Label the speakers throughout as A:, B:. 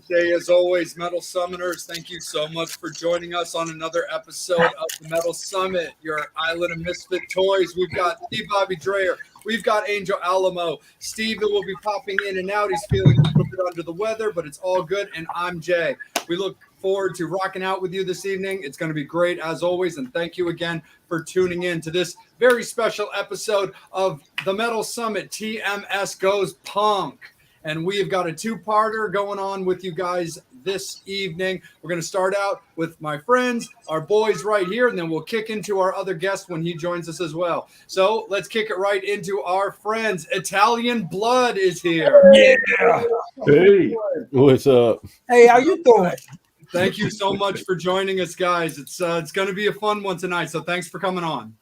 A: Day, as always, Metal Summoners, thank you so much for joining us on another episode of the Metal Summit, your island of misfit toys. We've got Steve Bobby Dreyer, we've got Angel Alamo. Steven will be popping in and out. He's feeling a little bit under the weather, but it's all good. And I'm Jay. We look forward to rocking out with you this evening. It's going to be great as always. And thank you again for tuning in to this very special episode of the Metal Summit. TMS Goes Punk. And we have got a two-parter going on with you guys this evening. We're going to start out with my friends, our boys right here, and then we'll kick into our other guest when he joins us as well. So let's kick it right into our friends. Italian Blood is here.
B: Yeah.
C: Hey, what's up?
B: Hey, how you doing?
A: Thank you so much for joining us, guys. It's going to be a fun one tonight, so thanks for coming on.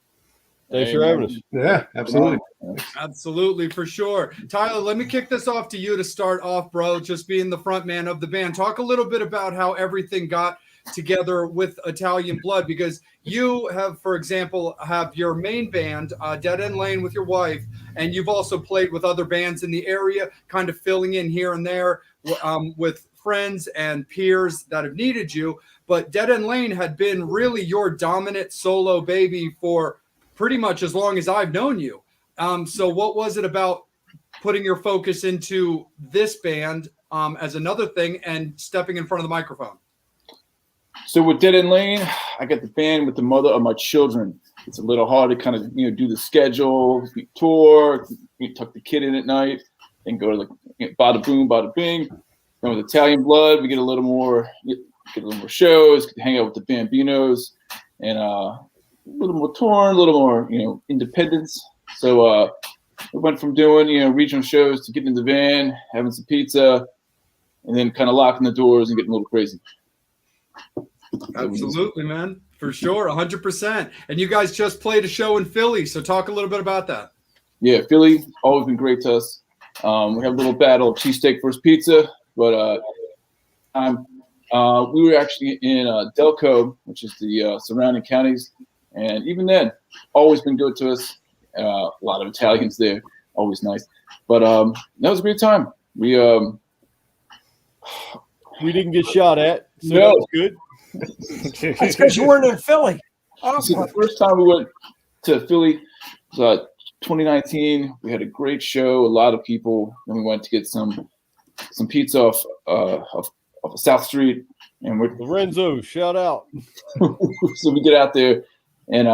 C: Thanks for having us.
D: Yeah, absolutely.
A: Absolutely, for sure. Tyler, let me kick this off to you to start off, bro, just being the front man of the band. Talk a little bit about how everything got together with Italian Blood, because you have, for example, have your main band, Dead End Lane, with your wife, and you've also played with other bands in the area, kind of filling in here and there with friends and peers that have needed you. But Dead End Lane had been really your dominant solo baby for pretty much as long as I've known you. So what was it about putting your focus into this band as another thing and stepping in front of the microphone?
E: So with Dead End Lane, I got the band with the mother of my children. It's a little hard to kind of, do the schedule, tour, tuck the kid in at night, and go to bada boom, bada bing. Then with Italian Blood, we get a little more shows, hang out with the Bambinos, and a little more touring, a little more, independence. So we went from doing, regional shows to getting in the van, having some pizza, and then kind of locking the doors and getting a little crazy.
A: Absolutely, man. For sure, 100%. And you guys just played a show in Philly, so talk a little bit about that.
E: Yeah, Philly, always been great to us. We have a little battle of cheesesteak versus pizza, but we were actually in Delco, which is the surrounding counties. And even then, always been good to us. A lot of Italians there, always nice. But that was a great time. We
C: didn't get shot at, so
E: no.
C: That was good.
B: That's because you weren't in Philly.
E: This is the first time we went to Philly. It was 2019. We had a great show, a lot of people. Then we went to get some pizza off South Street, and we're
C: Lorenzo, shout out.
E: So we get out there, and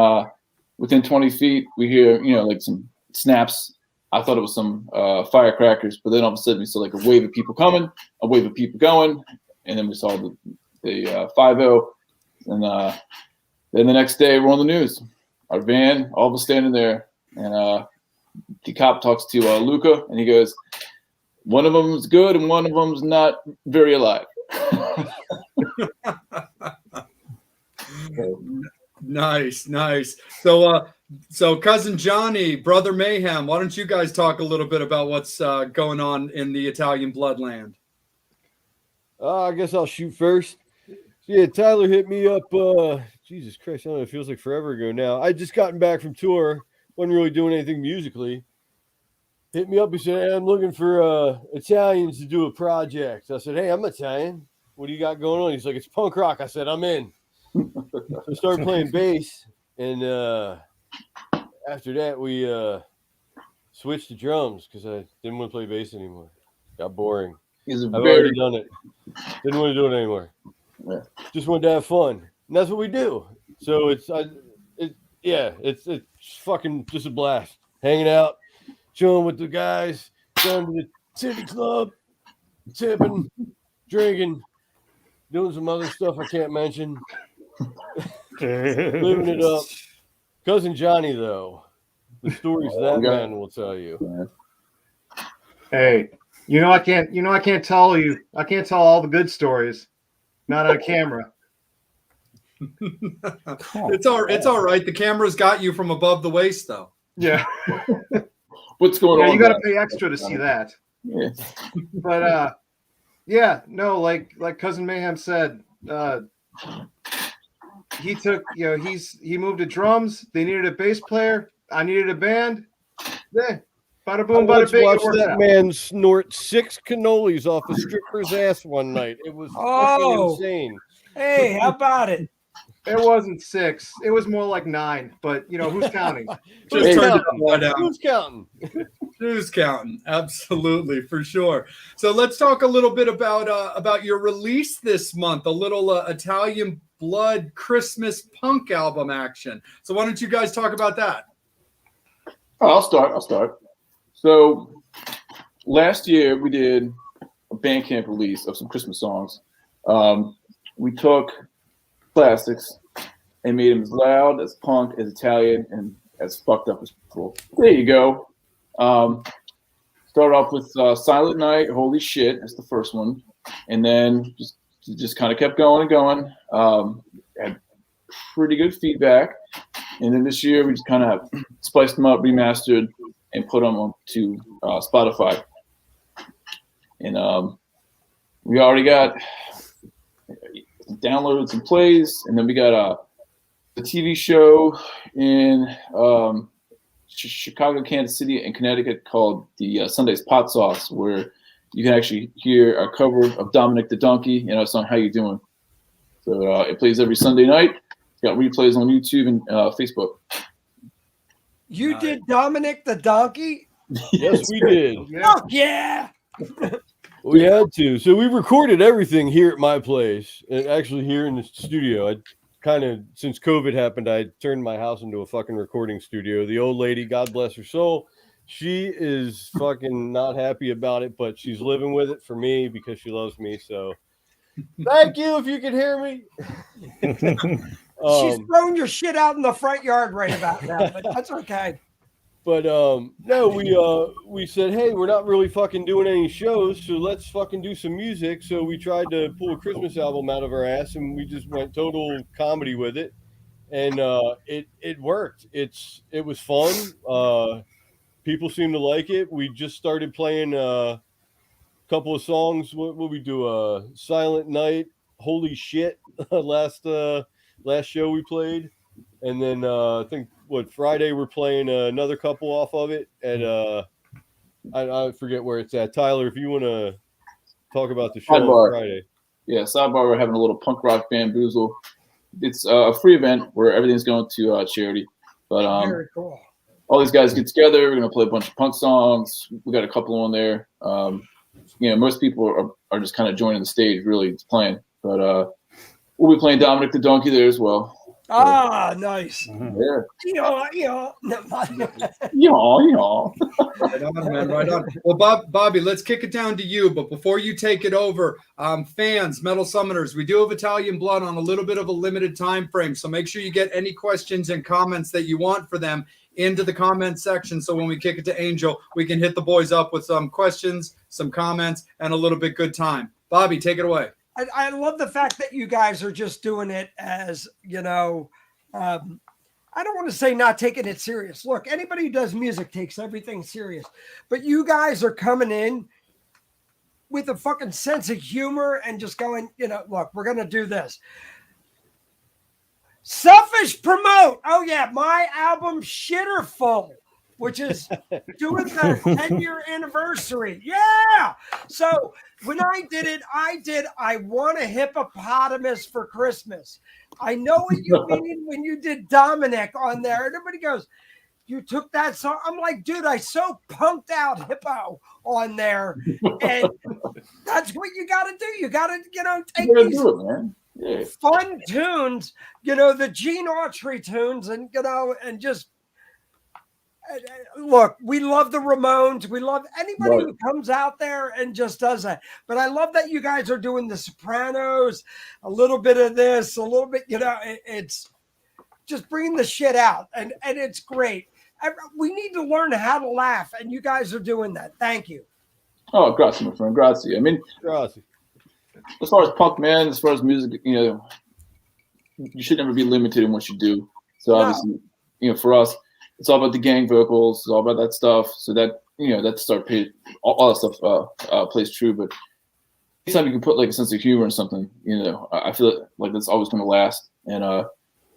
E: within 20 feet, we hear some snaps. I thought it was some firecrackers, but then all of a sudden we saw a wave of people coming, a wave of people going, and then we saw the 5-0, and then the next day we're on the news. Our van, all of us standing there, and the cop talks to Luca, and he goes, "One of them's good, and one of them's not very alive."
A: Nice. So Cousin Johnny, Brother Mayhem, why don't you guys talk a little bit about what's going on in the Italian Bloodland?
C: I guess I'll shoot first. Yeah, Tyler hit me up. Jesus Christ, I don't know. It feels like forever ago now. I just gotten back from tour. Wasn't really doing anything musically. Hit me up. He said, "Hey, I'm looking for Italians to do a project." I said, "Hey, I'm Italian. What do you got going on?" He's like, "It's punk rock." I said, "I'm in." So I started playing bass, and after that, we switched to drums because I didn't want to play bass anymore. Got boring. I've already done it. Didn't want to do it anymore.
E: Yeah.
C: Just wanted to have fun, and that's what we do. So it's fucking just a blast. Hanging out, chilling with the guys, going to the city club, tipping, drinking, doing some other stuff I can't mention. Living it up. Cousin Johnny, though, the stories that man will tell you.
D: Hey, I can't tell all the good stories, not on camera.
A: It's all right. The camera's got you from above the waist, though.
D: Yeah.
E: What's going on?
D: You got to pay extra to see that.
E: Yeah.
D: But like Cousin Mayhem said, he took, he moved to drums. They needed a bass player. I needed a band. Yeah, Bada
C: I
D: boom,
C: once
D: bada bing.
C: watched
D: It works
C: that
D: out.
C: man snort 6 cannolis off a stripper's ass one night. It was fucking
B: Oh.
C: insane.
B: Hey, how about it?
D: It wasn't 6. It was more like 9. But who's counting?
C: Who's
A: Just turned
C: counting?
A: it upside down.
C: Who's counting?
A: Who's counting? Absolutely, for sure. So let's talk a little bit about your release this month, a little Italian Blood Christmas punk album action. So why don't you guys talk about that?
E: Oh, I'll start. So last year we did a Bandcamp release of some Christmas songs. We took classics and made them as loud, as punk, as Italian, and as fucked up as possible. There you go. Start off with Silent Night, Holy Shit, that's the first one. And then just kind of kept going and going. Had pretty good feedback. And then this year we just kind of spliced them up, remastered, and put them onto Spotify. And we already got downloads and plays. And then we got the TV show in Chicago, Kansas City, and Connecticut called the Sunday's Pot Sauce, where you can actually hear a cover of Dominic the Donkey and our song How You Doing. So it plays every Sunday night. It's got replays on YouTube and Facebook.
B: You did Dominic the Donkey?
C: Yes, we did.
B: Oh, yeah.
C: We had to. So we recorded everything here at my place, and actually here in the studio. I kind of, since COVID happened, I turned my house into a fucking recording studio. The old lady, God bless her soul, she is fucking not happy about it, but she's living with it for me because she loves me. So thank you if you can hear me.
B: She's throwing your shit out in the front yard right about now, but that's okay.
C: But no, we said, hey, we're not really fucking doing any shows, so let's fucking do some music. So we tried to pull a Christmas album out of our ass, and we just went total comedy with it, and it worked. It was fun. People seem to like it. We just started playing a couple of songs. What we do? Silent Night, Holy Shit. last show we played, and then I think Friday we're playing another couple off of it, and I forget where it's at. Tyler, if you want to talk about the show on Friday.
E: Yeah, Sidebar, we're having a little punk rock bamboozle. It's a free event where everything's going to charity. But
B: Very cool.
E: All these guys get together. We're going to play a bunch of punk songs. We got a couple on there. Most people are just kind of joining the stage, really, it's playing. But we'll be playing Dominic the Donkey there as well.
B: Ah, nice.
E: Yeah.
B: Yeah.
E: Yeah.
A: Right on, man. Right on. Well, Bobby, let's kick it down to you. But before you take it over, fans, Metal Summoners, we do have Italian Blood on a little bit of a limited time frame. So make sure you get any questions and comments that you want for them into the comment section. So when we kick it to Angel, we can hit the boys up with some questions, some comments, and a little bit good time. Bobby, take it away.
B: I love the fact that you guys are just doing it as, I don't want to say not taking it serious. Look, anybody who does music takes everything serious. But you guys are coming in with a fucking sense of humor and just going, look, we're going to do this. Selfish promote. Oh, yeah, my album Shitterful, which is doing the 10-year anniversary. Yeah. So when I did it, I Want a Hippopotamus for Christmas. I know what you mean when you did Dominic on there. And everybody goes, you took that song. I'm like, dude, I so punked out Hippo on there. And that's what you got to do. You got to, take these fun tunes, the Gene Autry tunes and, and just, look, we love the Ramones. We love anybody who comes out there and just does that. But I love that you guys are doing the Sopranos, a little bit of this, a little bit, it's just bringing the shit out. And it's great. We need to learn how to laugh. And you guys are doing that. Thank you.
E: Oh, grazie, my friend. Grazie. I mean,
C: grazie.
E: As far as punk, man, as far as music, you should never be limited in what you do. So obviously, for us, it's all about the gang vocals. It's all about that stuff. So that, that start all that stuff plays true. But anytime you can put like a sense of humor in something, I feel like that's always going to last. And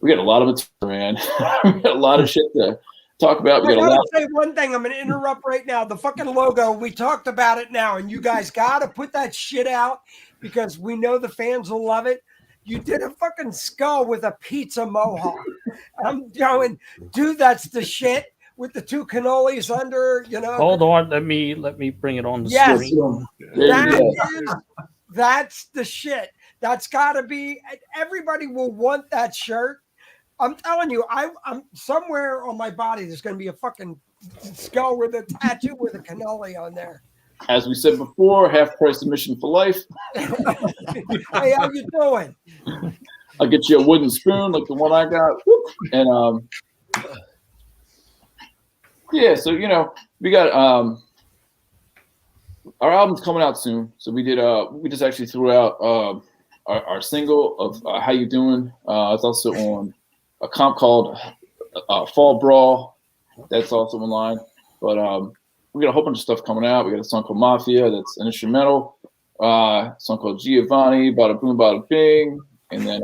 E: we got a lot of material, man. We got a lot of shit to talk about. We
B: I
E: got a
B: gotta
E: lot.
B: say one thing. I'm gonna interrupt right now. The fucking logo. We talked about it now, and you guys gotta put that shit out because we know the fans will love it. You did a fucking skull with a pizza mohawk. I'm going, dude. That's the shit with the two cannolis under. You know.
F: Hold on, let me bring it on the
B: Yes.
F: screen.
B: That's the shit. That's gotta be. Everybody will want that shirt. I'm telling you, I'm somewhere on my body. There's going to be a fucking skull with a tattoo with a cannoli on there.
E: As we said before, half price admission for life.
B: Hey, how you doing?
E: I'll get you a wooden spoon like the one I got. And yeah, so we got our album's coming out soon. So we just actually threw out our single of How You Doing. It's also on a comp called Fall Brawl. That's also online. But we got a whole bunch of stuff coming out. We got a song called Mafia that's an instrumental. A song called Giovanni, Bada Boom, Bada Bing. And then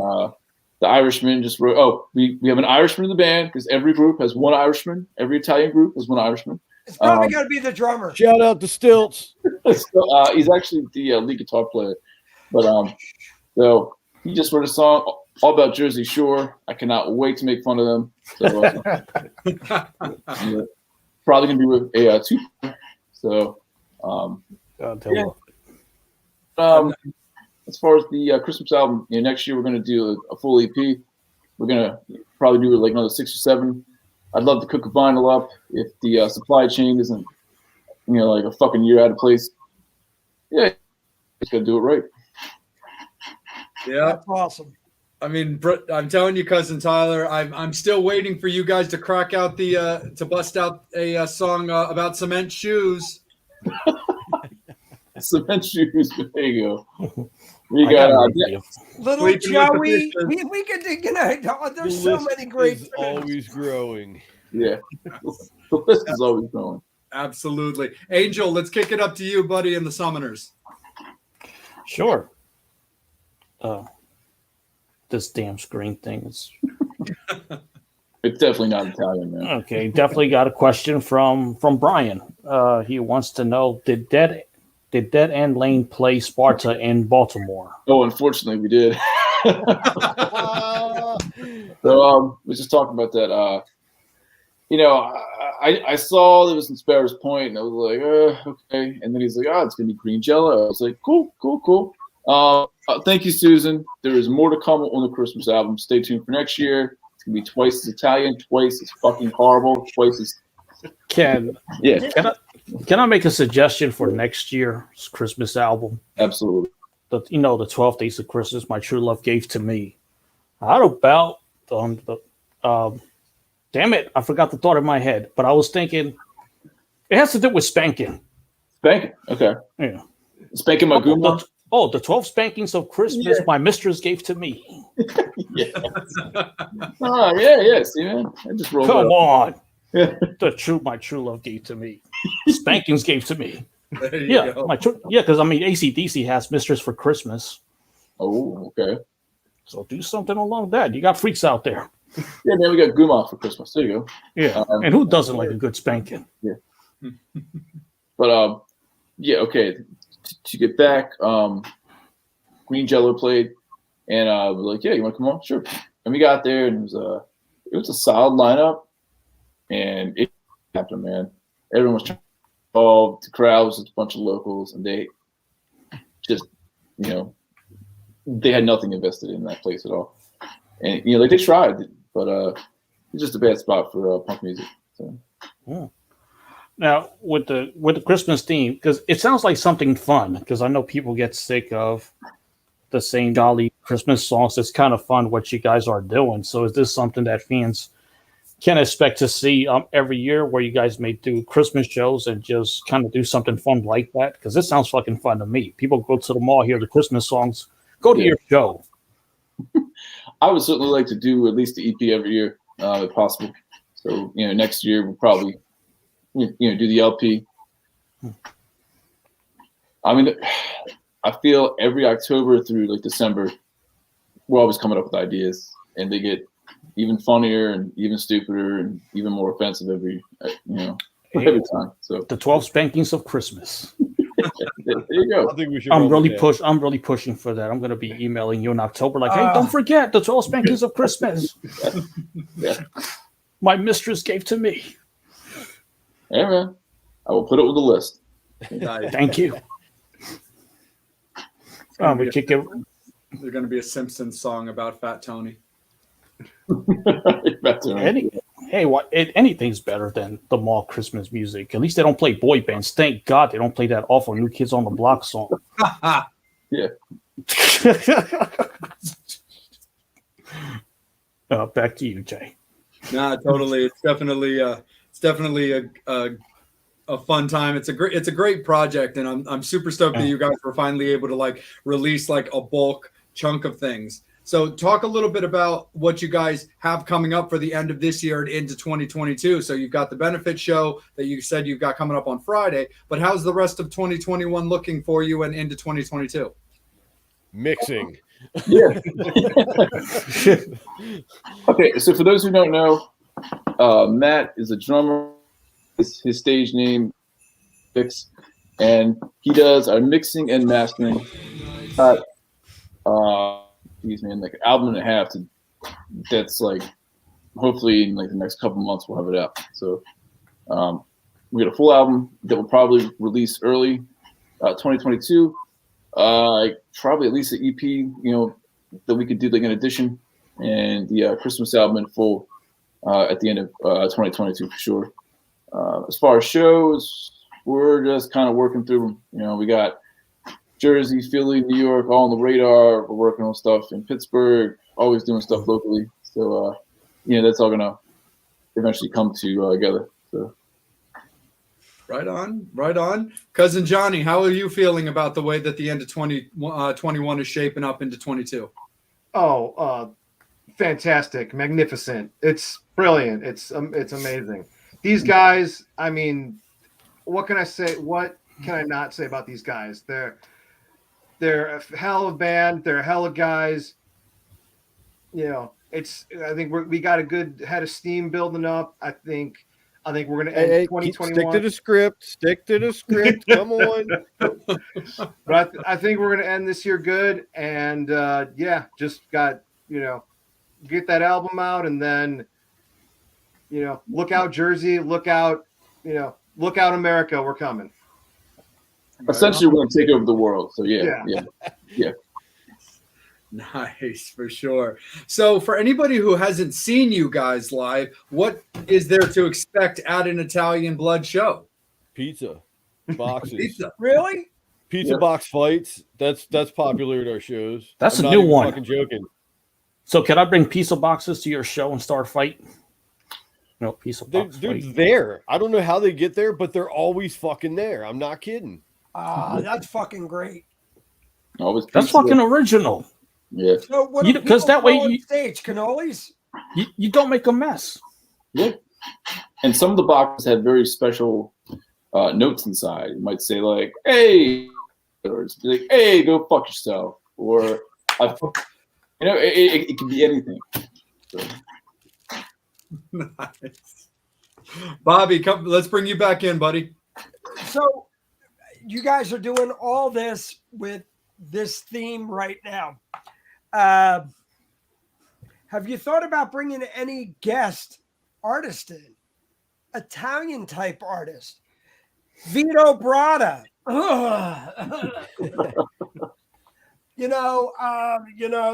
E: the Irishman just wrote. Oh, we have an Irishman in the band because every group has one Irishman. Every Italian group has one Irishman.
B: It's probably going to be the drummer.
C: Shout out to Stilts.
E: So, he's actually the lead guitar player. But so he just wrote a song all about Jersey Shore. I cannot wait to make fun of them. So, probably gonna do a two. So, as far as the Christmas album, next year we're gonna do a full EP. We're gonna probably do like another 6 or 7. I'd love to cook a vinyl up if the supply chain isn't, like a fucking year out of place. Yeah, just gotta do it right.
A: Yeah,
B: that's awesome.
A: I mean, I'm telling you, cousin Tyler, I'm still waiting for you guys to crack out to bust out a song about cement shoes.
E: Cement shoes. There you go. We got
B: little Joey. We could, there's so many great.
C: Is always growing.
E: Yeah, the list is always growing.
A: Absolutely, Angel. Let's kick it up to you, buddy, and the Summoners.
F: Sure. This damn screen thing is.
E: It's definitely not Italian, man.
F: Okay, definitely got a question from Brian. He wants to know: Did Dead End Lane play Sparta in Baltimore?
E: Oh, unfortunately, we did. So we just talking about that. I saw there was in Sparrows Point, and I was like, okay. And then he's like, it's gonna be green jello. I was like, cool. Thank you, Susan. There is more to come on the Christmas album. Stay tuned for next year. It's gonna be twice as Italian, twice as fucking horrible, twice as.
F: Can I make a suggestion for next year's Christmas album?
E: Absolutely.
F: The 12 Days of Christmas my true love gave to me. How about damn it, I forgot the thought in my head, but I was thinking it has to do with spanking.
E: Spanking, okay.
F: Yeah.
E: Spanking my goomba.
F: The 12 spankings of Christmas my mistress gave to me.
E: Yeah. Yeah. See, man, I just rolled.
F: Come on. My true love gave to me. Spankings gave to me.
A: There you go.
F: Because AC/DC has Mistress for Christmas.
E: Oh, okay.
F: So do something along that. You got freaks out there.
E: Yeah, man, we got Guma for Christmas. There you go.
F: Yeah, and who doesn't like a good spanking?
E: Yeah. But okay. To get back, Green Jello played, and we're like, yeah, you want to come on? Sure. And we got there, and it was a solid lineup, and it happened, man. Everyone was trying to involve. The crowd was just a bunch of locals, and they just, they had nothing invested in that place at all. And they tried, but it's just a bad spot for punk music. So.
F: Yeah. Now with the Christmas theme, because it sounds like something fun. Because I know people get sick of the same jolly Christmas songs. It's kind of fun what you guys are doing. So is this something that fans can expect to see every year, where you guys may do Christmas shows and just kind of do something fun like that? Because it sounds fucking fun to me. People go to the mall, hear the Christmas songs, go to your show.
E: I would certainly like to do at least the EP every year, if possible. So, next year we'll probably, do the LP. I mean, I feel every October through like December, we're always coming up with ideas, and they get, even funnier and even stupider and even more offensive every time. So
F: The 12 spankings of Christmas.
E: there you go.
C: I think we should.
F: I'm
C: run
F: really
C: with that.
F: I'm really pushing for that. I'm going to be emailing you in October, like, hey, don't forget the 12 spankings of Christmas.
E: Yeah.
F: My mistress gave to me.
E: Hey man, I will put it with the list.
A: Nice.
F: Thank you. We kick it.
A: There's going to be a Simpsons song about Fat Tony.
F: Anything's better than the mall Christmas music. At least they don't play boy bands. Thank God they don't play that awful New Kids on the Block song.
E: Yeah.
F: Back to you, Jay.
A: Nah, totally. It's definitely a fun time. It's a great project, and I'm super stoked that you guys were finally able to like release like a bulk chunk of things. So talk a little bit about what you guys have coming up for the end of this year and into 2022. So you've got the benefit show that you said you've got coming up on Friday, but how's the rest of 2021 looking for you and into 2022?
C: Mixing.
E: Yeah. Okay, so for those who don't know, Matt is a drummer. His stage name Fix, and he does our mixing and mastering. Excuse me, in like an album and a half. That's like hopefully in like the next couple months we'll have it out. So we got a full album that will probably release early 2022. Probably at least an EP, that we could do like an edition, and the Christmas album in full at the end of 2022 for sure. As far as shows, we're just kind of working through them. We got Jersey, Philly, New York, all on the radar. We're working on stuff in Pittsburgh, always doing stuff locally. So, that's all gonna eventually come together. So,
A: right on. Cousin Johnny, how are you feeling about the way that the end of 2021 is shaping up into 22?
D: Oh, fantastic, magnificent! It's brilliant. It's amazing. These guys, I mean, what can I say? What can I not say about these guys? They're a hell of a band. They're a hell of guys. I think we got a good head of steam building up. I think we're going to end 2021.
C: Stick to the script. Come on.
D: But I think we're going to end this year good. And just got, get that album out, and then, look out Jersey, look out America. We're coming.
E: Essentially, we're going to take over the world. So yeah.
A: Nice, for sure. So for anybody who hasn't seen you guys live, what is there to expect at an Italian Blood show?
C: Pizza boxes.
A: Pizza.
B: Really?
C: Pizza box fights. That's popular at our shows.
F: That's
C: I'm
F: a
C: not
F: new
C: even
F: one.
C: Fucking joking.
F: So can I bring pizza boxes to your show and start a fight? No, pizza box
C: They're
F: fight.
C: there. I don't know how they get there, but they're always fucking there. I'm not kidding.
B: That's fucking great.
E: Always
F: That's
E: pizza.
F: fucking original.
E: Yeah.
B: So what
F: You-
B: do
F: 'cause that
B: people
F: way
B: call on
F: you-
B: stage cannolis?
F: You don't make a mess.
E: Yeah. And some of the boxes have very special notes inside. It might say like, "Hey," or it's like, "Hey, go fuck yourself," or it can be anything. So.
A: Nice. Bobby, come. Let's bring you back in, buddy.
B: So you guys are doing all this with this theme right now. Have you thought about bringing any guest artist in? Italian type artist? Vito Bratta.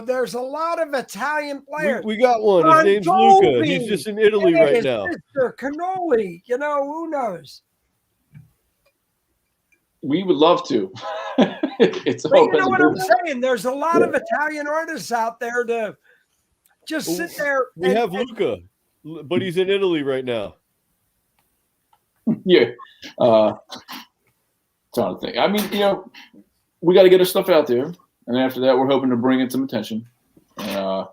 B: There's a lot of Italian players.
C: We got one. His name's
B: Mondolfi.
C: Luca. He's just in Italy
B: Hey,
C: right now.
B: Mr. Cannoli. Who knows?
E: We would love to. It's
B: But
E: all
B: you know what I'm
E: about-
B: saying? There's a lot of Italian artists out there to just sit there.
C: We have Luca, but he's in Italy right now.
E: Yeah. Trying to think. I mean, we got to get our stuff out there, and after that, we're hoping to bring in some attention. And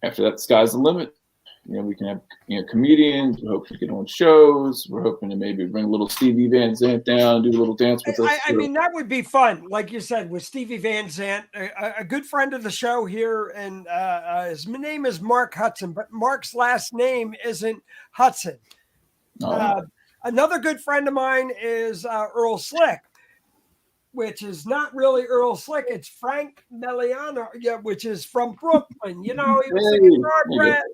E: after that, the sky's the limit. we can have comedians. We're hoping to get on shows. We're hoping to maybe bring a little Stevie Van Zandt down, do a little dance with us.
B: I mean, that would be fun. Like you said, with Stevie Van Zandt, a good friend of the show here, and his name is Mark Hudson, but Mark's last name isn't Hudson. Another good friend of mine is Earl Slick, which is not really Earl Slick. It's Frank Meliano, which is from Brooklyn. He was a guitar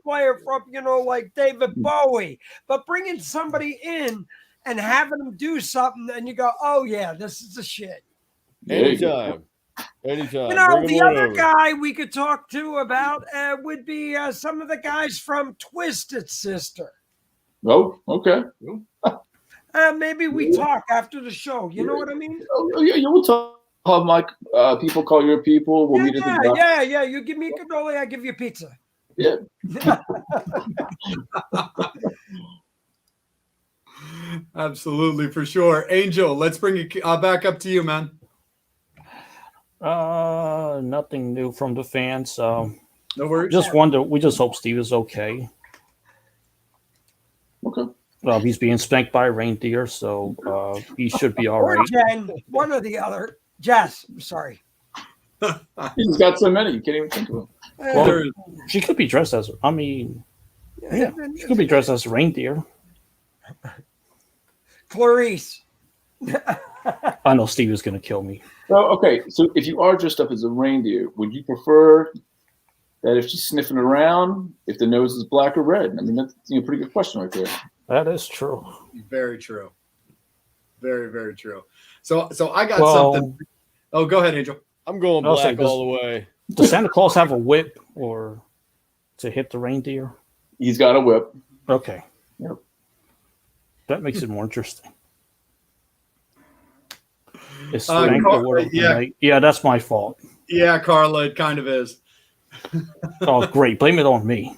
B: player from, like David Bowie. But bringing somebody in and having them do something, and you go, oh, yeah, this is the shit.
C: Anytime.
B: The other guy we could talk to about would be some of the guys from Twisted Sister.
E: Oh, okay.
B: Maybe we talk after the show. You know what I mean?
E: Oh, yeah, we'll talk. Have my people call your people. We'll meet at the
B: yeah. You give me a cannoli, I give you pizza.
E: Yeah.
A: Absolutely, for sure. Angel, let's bring it back up to you, man.
F: Nothing new from the fans.
A: No worries.
F: We just hope Steve is okay.
E: Okay.
F: He's being spanked by a reindeer, so he should be all right.
B: Or Jen, one or the other. Jess, sorry.
E: He's got so many, you can't even think of them.
F: Well, she could be dressed as, she could be dressed as a reindeer.
B: Clarice.
F: I know Steve is going to kill me.
E: So if you are dressed up as a reindeer, would you prefer that if she's sniffing around, if the nose is black or red? I mean, that's a pretty good question right there.
F: That is true.
A: Very true. Very, very true. So I got something. Oh, go ahead, Angel.
C: I'm going black all the way.
F: Does Santa Claus have a whip or to hit the reindeer?
E: He's got a whip.
F: Okay.
E: Yep.
F: That makes it more interesting. It's yeah, that's my fault.
A: Yeah, Carla, it kind of is.
F: Oh, great. Blame it on me.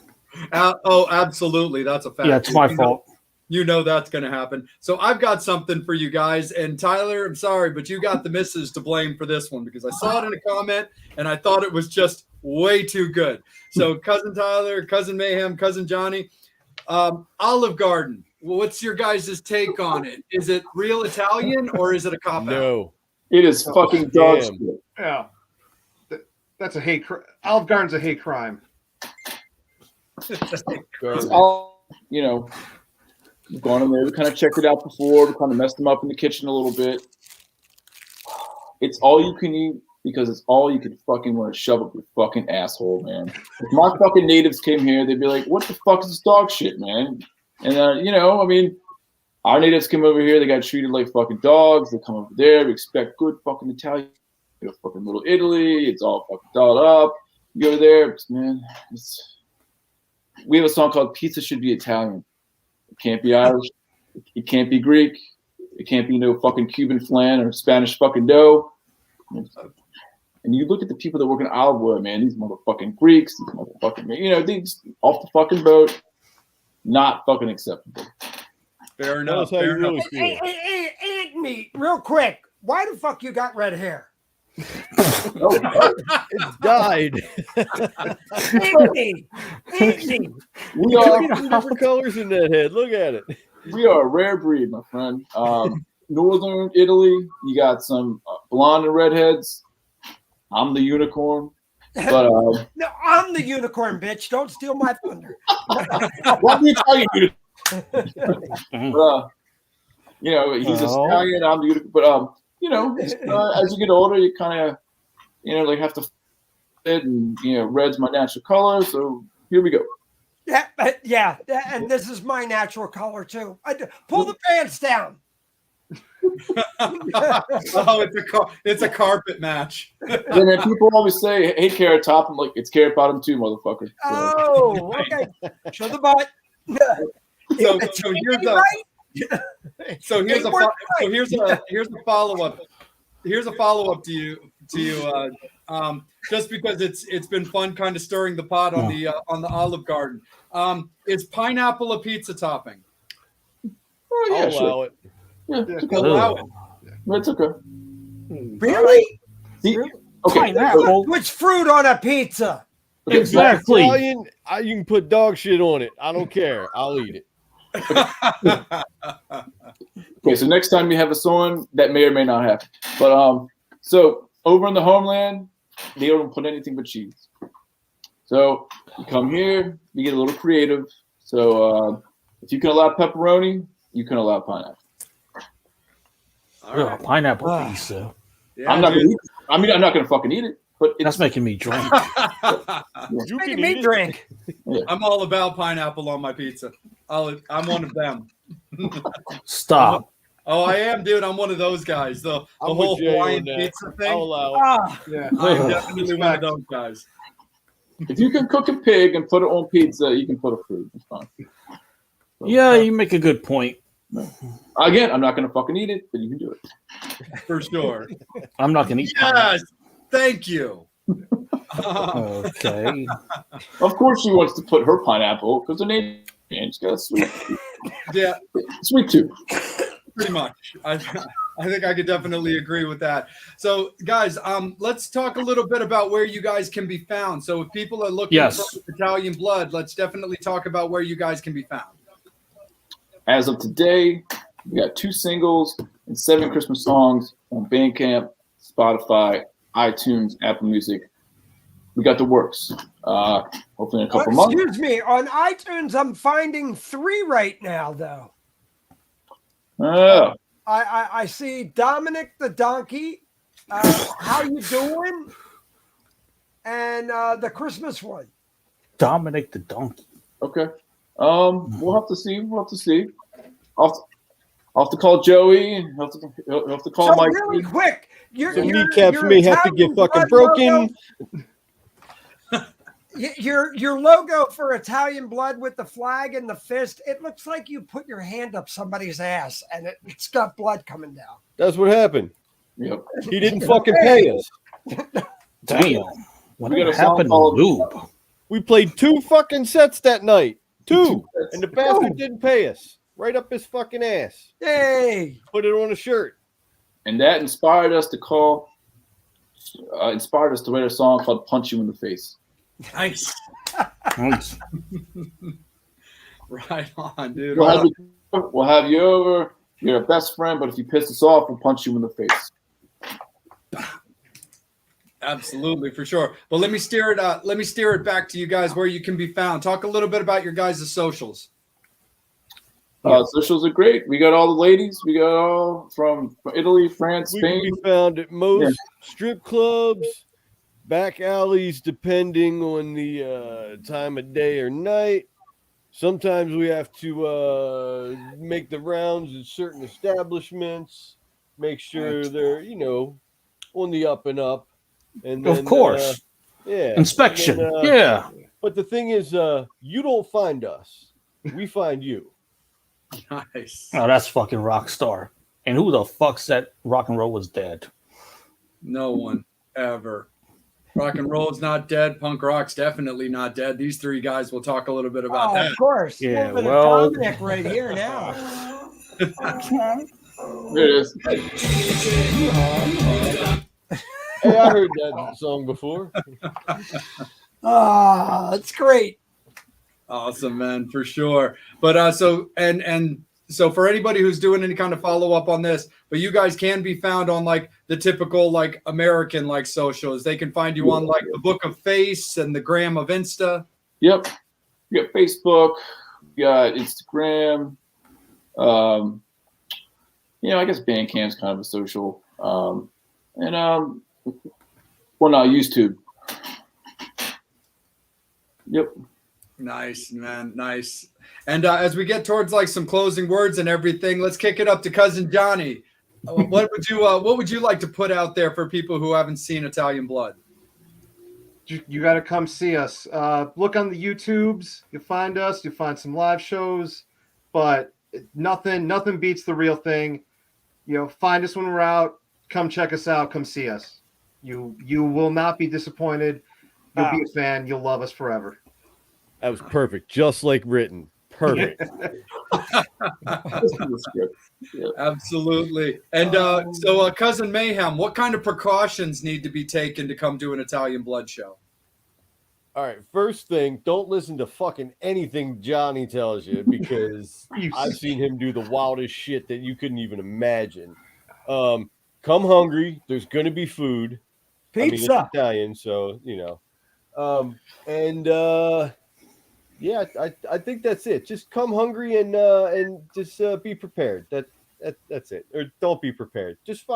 A: Absolutely. That's a fact.
F: Yeah, it's my fault.
A: You know that's going to happen. So I've got something for you guys. And Tyler, I'm sorry, but you got the missus to blame for this one because I saw it in a comment and I thought it was just way too good. So Cousin Tyler, Cousin Mayhem, Cousin Johnny, Olive Garden. What's your guys' take on it? Is it real Italian or is it a cop-out?
C: No.
E: It is fucking dog shit.
D: Yeah. That's a hate crime. Olive Garden's a hate crime.
E: It's all, we've gone in there. We kind of checked it out before. We kind of messed them up in the kitchen a little bit. It's all you can eat because it's all you can fucking want to shove up your fucking asshole, man. If my fucking natives came here, they'd be like, what the fuck is this dog shit, man? And, our natives came over here. They got treated like fucking dogs. They come over there. We expect good fucking Italian. Fucking little Italy. It's all fucking dolled up. You go there, man. We have a song called "Pizza Should Be Italian." It can't be Irish. It can't be Greek. It can't be no fucking Cuban flan or Spanish fucking dough. And you look at the people that work in Olive, man. These motherfucking Greeks. These motherfucking, these off the fucking boat. Not fucking acceptable.
A: Fair enough.
C: Fair enough.
B: Hey, Anthony, real quick. Why the fuck you got red hair?
C: It's dyed.
B: Anthony.
E: We are
C: different colors in that head. Look at it.
E: We are a rare breed, my friend. Northern Italy, you got some blonde and redheads. I'm the unicorn. But
B: no, I'm the unicorn, bitch. Don't steal my thunder.
E: What are you talking about? He's Italian. I'm the unicorn. But as you get older, you kind of, have to fit, and red's my natural color. So here we go.
B: Yeah, and this is my natural color too. Pull the pants down.
A: It's a carpet match.
E: Yeah, man, people always say, "Hey, carrot top." I'm like, it's carrot bottom too, motherfucker. So.
B: Oh, okay. Show the butt.
A: Here's a follow-up. Here's a follow-up to you. Just because it's been fun, kind of stirring the pot on the Olive Garden. Is pineapple a pizza topping?
E: Oh yeah,
C: I'll
E: sure.
C: allow it.
E: Yeah, it's okay.
A: Allow it.
E: It's okay.
B: Really?
E: Okay.
F: Pineapple.
B: Which fruit on a pizza?
F: Exactly.
C: Italian, you can put dog shit on it. I don't care. I'll eat it.
E: Okay, so next time you have us on, that may or may not happen. But so over in the homeland, they don't put anything but cheese. So you come here, you get a little creative. So if you can allow pepperoni, you can allow pineapple.
A: All right.
F: Pineapple pizza.
A: Yeah,
E: I'm not
A: dude.
E: gonna eat it. I mean, I'm not gonna fucking eat it, but
F: That's making me drink.
B: It's making me drink.
A: I'm all about pineapple on my pizza. I'm one of them.
F: Stop.
A: Oh, I am, dude. I'm one of those guys. The
C: I'm
A: whole
C: with Jay on
A: Hawaiian
C: that.
A: pizza thing.
C: I'll allow it.
B: Ah,
D: Yeah.
A: I'm definitely one of those guys.
E: if you can cook a pig and put it on pizza, you can put a fruit. It's fine. So,
F: Yeah, you make a good point.
E: Again, I'm not gonna fucking eat it, but you can do it.
A: For sure.
F: I'm not gonna eat.
A: Yes. Thank you.
F: Okay.
E: Of course, she wants to put her pineapple because her name and she's got a
A: Yeah,
E: sweet tooth.
A: pretty much. I think I could definitely agree with that. So, guys, let's talk a little bit about where you guys can be found. So, if people are looking
F: Yes.
A: for Italian Blood, let's definitely talk about where you guys can be found.
E: As of today, we got 2 singles and 7 Christmas songs on Bandcamp, Spotify, iTunes, Apple Music. We got the works. Hopefully in a couple months.
B: excuse me. On iTunes, I'm finding 3 right now, though.
E: Oh,
B: I see Dominic the Donkey. How you doing? And the Christmas one.
F: Dominic the Donkey.
E: okay. We'll have to see. I'll have to call Joey. He'll have to call
B: So
E: Mike.
B: really quick, your
C: The kneecaps may have to get
B: Italian
C: fucking
B: Blood logo-
C: broken.
B: Your logo for Italian Blood with the flag and the fist, it looks like you put your hand up somebody's ass and it's got blood coming down.
C: That's what happened.
E: Yep.
C: He didn't fucking pay us.
F: Damn.
E: We
F: What
E: got a song
F: happened to
E: called-
F: Lube?
C: We played 2 fucking sets that night. 2.
E: sets.
C: And the bastard didn't pay us. Right up his fucking ass.
B: Yay!
C: Put it on a shirt.
E: And that inspired us to write a song called "Punch You in the Face."
A: Nice.
F: Nice.
A: Right on, dude.
E: We'll have you over. You're a best friend, but if you piss us off, we'll punch you in the face.
A: Absolutely, for sure. Well, let me steer it back to you guys where you can be found. Talk a little bit about your guys' socials.
E: Socials are great. We got all the ladies. We got all from Italy, France,
C: We can
E: Spain.
C: be found at most strip clubs, back alleys, depending on the time of day or night. Sometimes we have to make the rounds at certain establishments, make sure they're, on the up and up. And then,
F: Of course.
C: yeah.
F: Inspection.
C: And then,
F: Yeah.
C: But the thing is, you don't find us. We find you.
A: Nice.
F: Oh, that's fucking rock star. And who the fuck said rock and roll was dead?
A: No one ever. Rock and roll's not dead. Punk rock's definitely not dead. These 3 guys will talk a little bit about that.
B: Of course.
F: Yeah,
B: Moving
F: well-
B: Dominic right here now.
E: There it is.
C: Hey, I heard that song before.
B: That's great.
A: Awesome, man, for sure. But so for anybody who's doing any kind of follow up on this, but you guys can be found on like the typical like American like socials. They can find you on like the Book of Face and the Gram of Insta.
E: Yep. We got Facebook. We got Instagram. I guess Bandcamp's kind of a social. YouTube. Yep.
A: Nice, man. Nice. And as we get towards like some closing words and everything, let's kick it up to Cousin Johnny. What would you like to put out there for people who haven't seen Italian Blood?
D: You got to come see us. Look on the YouTubes. You'll find us. You'll find some live shows, but nothing beats the real thing. Find us when we're out. Come check us out. Come see us. You will not be disappointed. You'll be a fan. You'll love us forever.
C: That was perfect. Just like written. Perfect.
A: Absolutely. And Cousin Mayhem, what kind of precautions need to be taken to come to an Italian Blood show?
C: All right, first thing, don't listen to fucking anything Johnny tells you because I've seen him do the wildest shit that you couldn't even imagine. Come hungry. There's gonna be food. I mean, it's
B: Pizza.
C: Italian, so you know. And yeah, I think that's it. Just come hungry and just be prepared. That's it. Or don't be prepared. Just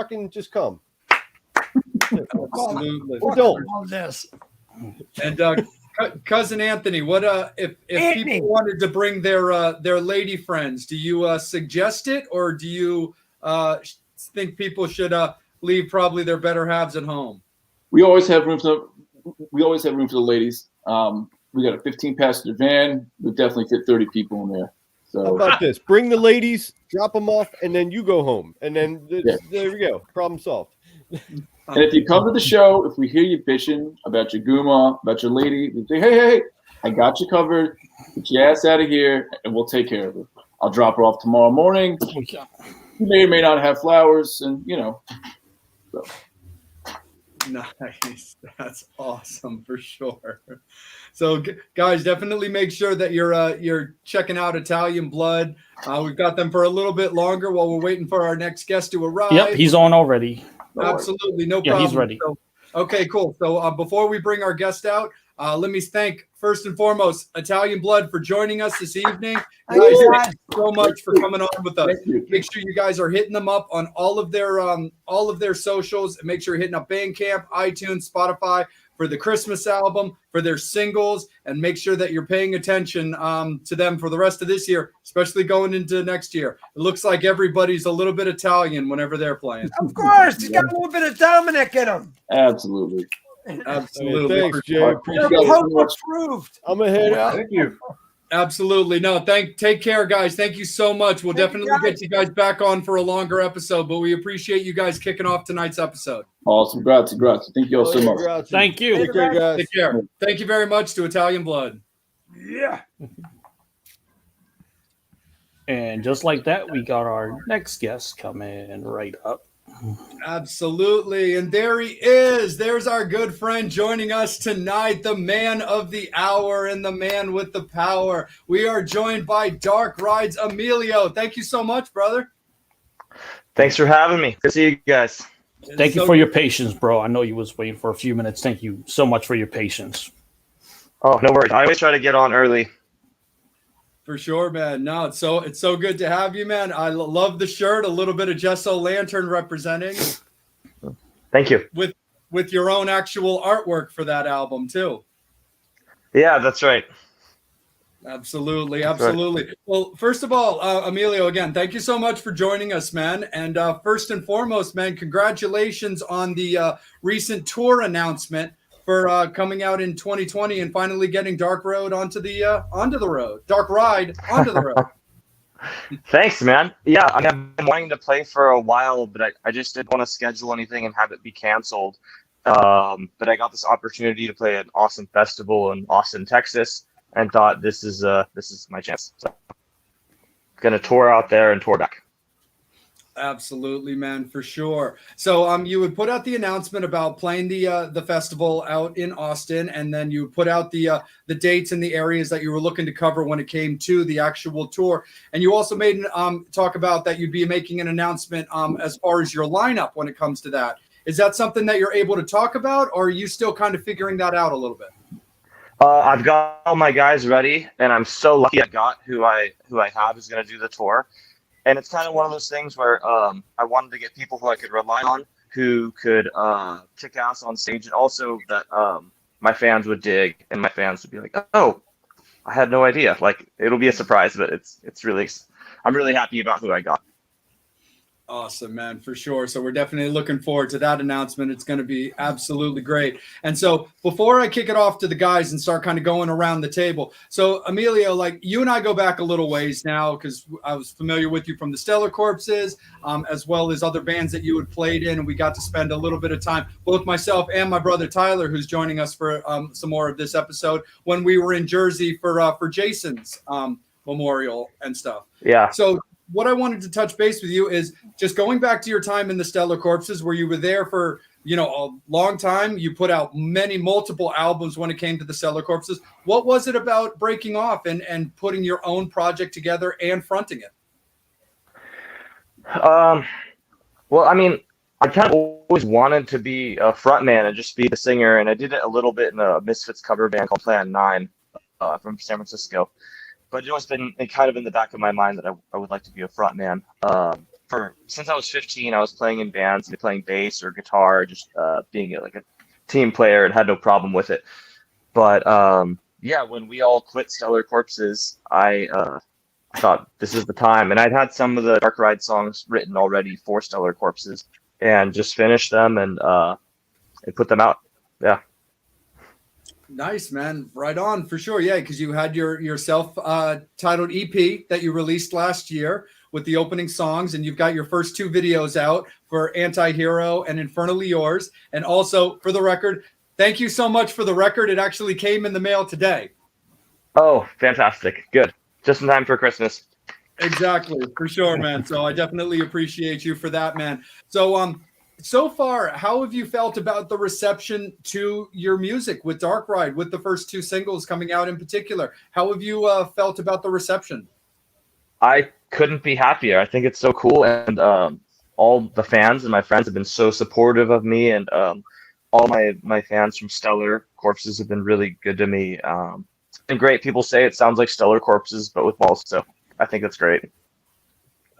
C: come.
A: Absolutely.
C: Or don't.
B: Love this.
A: And cousin Anthony, what if
B: Anthony.
A: people wanted to bring their lady friends, do you suggest it, or do you think people should leave probably their better halves at home?
E: We always have room for the ladies. We got a 15-passenger van. We definitely fit 30 people in there.
C: How
E: So
C: about this? Bring the ladies, drop them off, and then you go home. And then there we go. Problem solved.
E: and if you come to the show, if we hear you bitching about your guma, about your lady, we say, hey, I got you covered. Get your ass out of here, and we'll take care of it. I'll drop her off tomorrow morning. You may or may not have flowers, and you know. So.
A: Nice. That's awesome for sure. So guys, definitely make sure that you're checking out Italian Blood. We've got them for a little bit longer while we're waiting for our next guest to arrive.
F: Yep, he's on already.
A: Absolutely, no
F: Yeah,
A: problem.
F: he's ready.
A: So, okay, cool. So before we bring our guest out, let me thank first and foremost Italian Blood for joining us this evening. Guys, thank you so much for coming on with us. Make sure you guys are hitting them up on all of their socials, and make sure you're hitting up Bandcamp, iTunes, Spotify for the Christmas album, for their singles, and make sure that you're paying attention to them for the rest of this year, especially going into next year. It looks like everybody's a little bit Italian whenever they're playing.
B: Of course, he's got a little bit of Dominic in him.
E: Absolutely.
A: Absolutely.
C: Thanks, Jay.
B: They're
C: Appreciate it.
B: Pope approved.
C: I'm gonna head out.
D: Thank you.
A: Absolutely. No, take care, guys. Thank you so much. We'll definitely get you guys back on for a longer episode, but we appreciate you guys kicking off tonight's episode.
E: Awesome. Grazie. Thank you all so much.
C: Grazie.
F: Thank you.
C: Take care, guys.
A: Take care. Thank you very much to Italian Blood.
B: Yeah.
F: And just like that, we got our next guest coming right up.
A: Absolutely. And there he is. There's our good friend joining us tonight, the man of the hour and the man with the power. We are joined by Dark Ride's Emilio. Thank you so much, brother.
G: Thanks for having me. Good to see you guys.
F: Thank you for your patience, bro. I know you was waiting for a few minutes. Thank you so much for your patience.
G: Oh, no worries. I always try to get on early.
A: For sure, man. No, it's so good to have you, man. I love the shirt. A little bit of Gesso Lantern representing.
G: Thank you.
A: With your own actual artwork for that album too.
G: Yeah, that's right.
A: Absolutely. Well, first of all, Emilio, again, thank you so much for joining us, man. And first and foremost, man, congratulations on the recent tour announcement for coming out in 2020 and finally getting Dark Ride onto the road.
G: Thanks, man. Yeah, I've been wanting to play for a while, but I just didn't want to schedule anything and have it be canceled. But I got this opportunity to play an awesome festival in Austin, Texas, and thought this is my chance. So, gonna tour out there and tour back.
A: Absolutely, man, for sure. So you would put out the announcement about playing the festival out in Austin, and then you put out the dates and the areas that you were looking to cover when it came to the actual tour. And you also made talk about that you'd be making an announcement as far as your lineup when it comes to that. Is that something that you're able to talk about, or are you still kind of figuring that out a little bit?
G: I've got all my guys ready, and I'm so lucky I got who I have is going to do the tour. And it's kind of one of those things where I wanted to get people who I could rely on, who could kick ass on stage, and also that my fans would dig, and my fans would be like, "Oh, I had no idea." Like, it'll be a surprise, but I'm really happy about who I got.
A: Awesome, man, for sure. So we're definitely looking forward to that announcement. It's going to be absolutely great. And so before I kick it off to the guys and start kind of going around the table, so Emilio, like you and I go back a little ways now because I was familiar with you from the Stellar Corpses, as well as other bands that you had played in, and we got to spend a little bit of time, both myself and my brother Tyler, who's joining us for some more of this episode, when we were in Jersey for Jason's memorial and stuff.
G: Yeah.
A: So what I wanted to touch base with you is just going back to your time in the Stellar Corpses, where you were there for, a long time. You put out multiple albums when it came to the Stellar Corpses. What was it about breaking off and putting your own project together and fronting it?
G: Well, I mean, I kind of always wanted to be a frontman and just be the singer, and I did it a little bit in a Misfits cover band called Plan 9 from San Francisco. But it's always been kind of in the back of my mind that I would like to be a frontman. Since I was 15, I was playing in bands, playing bass or guitar, just being like a team player, and had no problem with it. But when we all quit Stellar Corpses, I thought this is the time. And I'd had some of the Dark Ride songs written already for Stellar Corpses, and just finished them and put them out. Yeah.
A: Nice, man. Right on, for sure. Yeah, because you had your self-titled EP that you released last year with the opening songs, and you've got your first 2 videos out for Anti-Hero and Infernally Yours. And also, for the record, thank you so much for the record. It actually came in the mail today.
G: Oh, fantastic. Good. Just in time for Christmas.
A: Exactly, for sure, man. So I definitely appreciate you for that, man. So far, how have you felt about the reception to your music with Dark Ride, with the first 2 singles coming out in particular? How have you felt about the reception?
G: I couldn't be happier. I think it's so cool, and all the fans and my friends have been so supportive of me, and all my fans from Stellar Corpses have been really good to me. It's been great. People say it sounds like Stellar Corpses, but with balls, so I think that's great.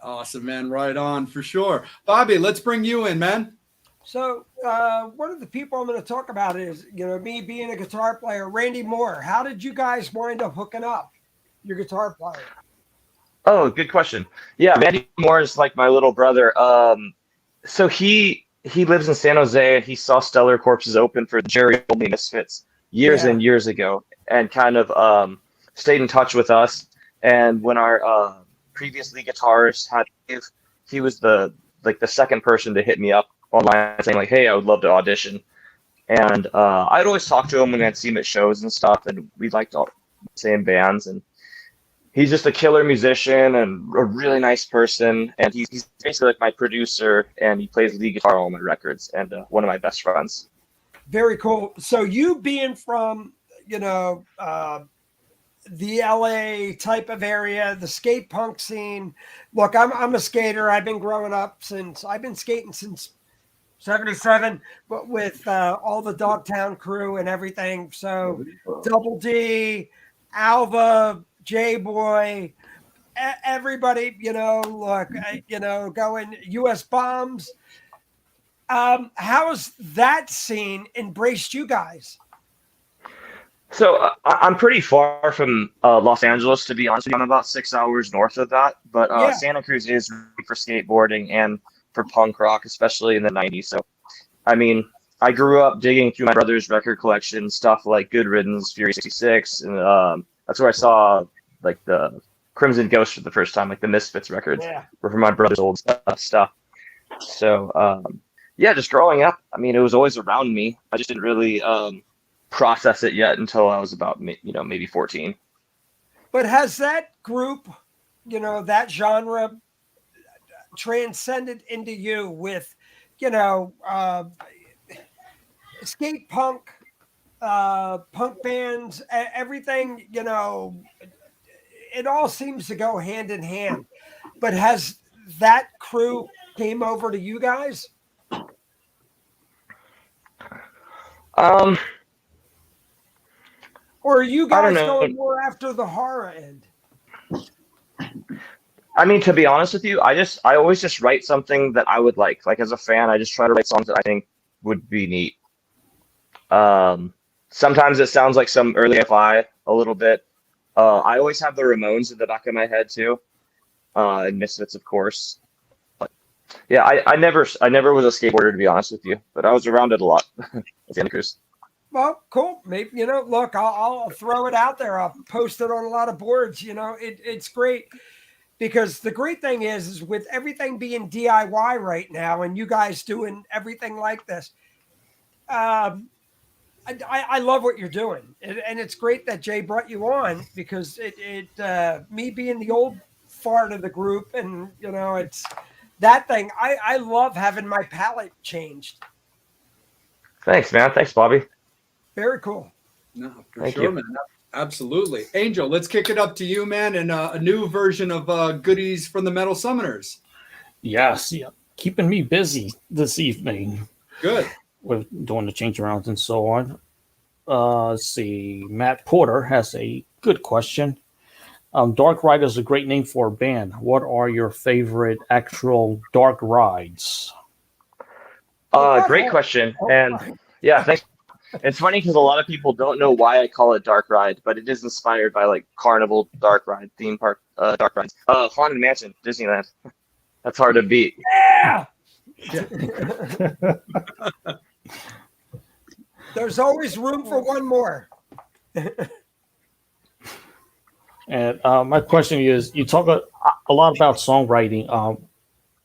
A: Awesome, man. Right on, for sure. Bobby, let's bring you in, man.
B: So one of the people I'm going to talk about is, me being a guitar player, Randy Moore. How did you guys wind up hooking up, your guitar player?
G: Oh, good question. Yeah, Randy Moore is like my little brother. So he lives in San Jose, and he saw Stellar Corpses open for the Jerry Only Misfits years and years ago, and kind of stayed in touch with us. And when our previous lead guitarist had, he was the second person to hit me up online saying like, hey, I would love to audition. And I'd always talk to him when I'd see him at shows and stuff, and we liked all the same bands. And he's just a killer musician and a really nice person. And he's basically like my producer, and he plays lead guitar on all my records, and one of my best friends.
B: Very cool. So you being from, the LA type of area, the skate punk scene. Look, I'm a skater. I've been skating since 77, but with all the Dogtown crew and everything. So Double D, Alva, J-Boy, everybody, going US Bombs. How has that scene embraced you guys?
G: So I'm pretty far from Los Angeles, to be honest with you. I'm about 6 hours north of that, but Santa Cruz is great for skateboarding and for punk rock, especially in the 90s. So, I mean, I grew up digging through my brother's record collection, stuff like Good Riddance, Fury 66, and that's where I saw like the Crimson Ghost for the first time, like the Misfits records were from my brother's old stuff. So, just growing up, I mean, it was always around me. I just didn't really process it yet until I was about maybe 14.
B: But has that group, that genre transcended into you with skate punk, punk bands, everything, it all seems to go hand in hand. But has that crew came over to you guys? Or are you guys going more after the horror end?
G: I mean, to be honest with you, I always just write something that I would like. Like as a fan, I just try to write songs that I think would be neat. Sometimes it sounds like some early FI a little bit. I always have the Ramones in the back of my head too, and Misfits, of course. But yeah, I never was a skateboarder, to be honest with you, but I was around it a lot at Santa Cruz.
B: Well, cool. Maybe, look, I'll throw it out there. I'll post it on a lot of boards. It's great because the great thing is with everything being DIY right now and you guys doing everything like this, I love what you're doing. And it's great that Jay brought you on because me being the old far to the group, and it's that thing. I love having my palette changed.
G: Thanks, man. Thanks, Bobby.
B: Very cool.
A: No, for
G: Thank
A: sure,
G: you.
A: man. Absolutely. Angel, let's kick it up to you, man, and a new version of goodies from the Metal Summoners.
F: Yes, yeah, keeping me busy this evening
A: Good.
F: with doing the change arounds and so on. Let's see. Matt Porter has a good question. Dark Ride is a great name for a band. What are your favorite actual dark rides?
G: Great question. And yeah, thanks. It's funny because a lot of people don't know why I call it Dark Ride, but it is inspired by like Carnival Dark Ride, theme park dark rides. Haunted Mansion, Disneyland. That's hard to beat.
B: Yeah. There's always room for one more.
F: And my question is, you talk a lot about songwriting.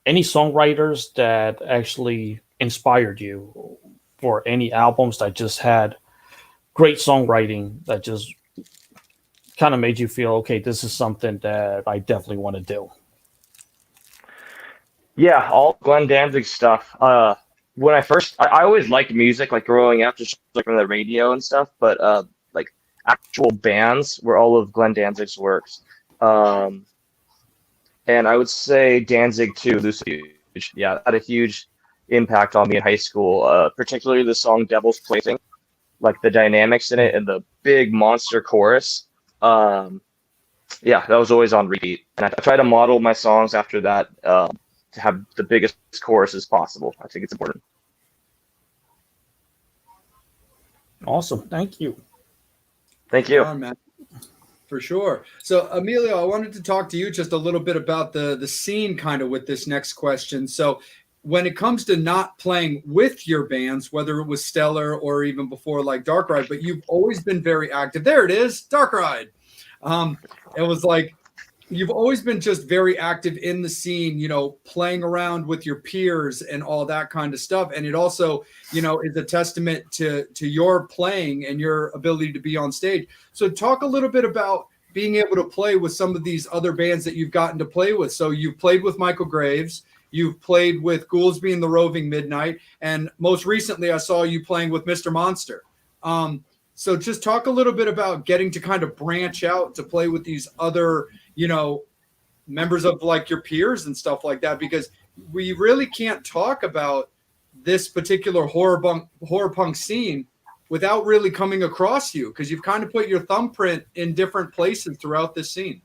F: Any songwriters that actually inspired you for any albums that just had great songwriting that just kind of made you feel, okay, this is something that I definitely want to do?
G: Yeah, all Glenn Danzig stuff. When I always liked music, like growing up, just like from the radio and stuff, but like actual bands were all of Glenn Danzig's works. And I would say Danzig too, Lucid. Yeah, had a huge impact on me in high school, particularly the song Devil's Plaything, like the dynamics in it and the big monster chorus. Yeah, that was always on repeat. And I try to model my songs after that to have the biggest chorus as possible. I think it's important.
F: Awesome. Thank you.
G: Thank you.
A: Man. For sure. So, Emilio, I wanted to talk to you just a little bit about the scene kind of with this next question. So, when it comes to not playing with your bands, whether it was Stellar or even before like Dark Ride, but you've always been very active. There it is, Dark Ride. It was like you've always been just very active in the scene, playing around with your peers and all that kind of stuff. And it also, is a testament to your playing and your ability to be on stage. So talk a little bit about being able to play with some of these other bands that you've gotten to play with. So you've played with Michael Graves. You've played with Goolsby and the Roving Midnight, and most recently I saw you playing with Mr. Monster. So just talk a little bit about getting to kind of branch out to play with these other, members of like your peers and stuff like that, because we really can't talk about this particular horror punk scene without really coming across you, because you've kind of put your thumbprint in different places throughout this scene.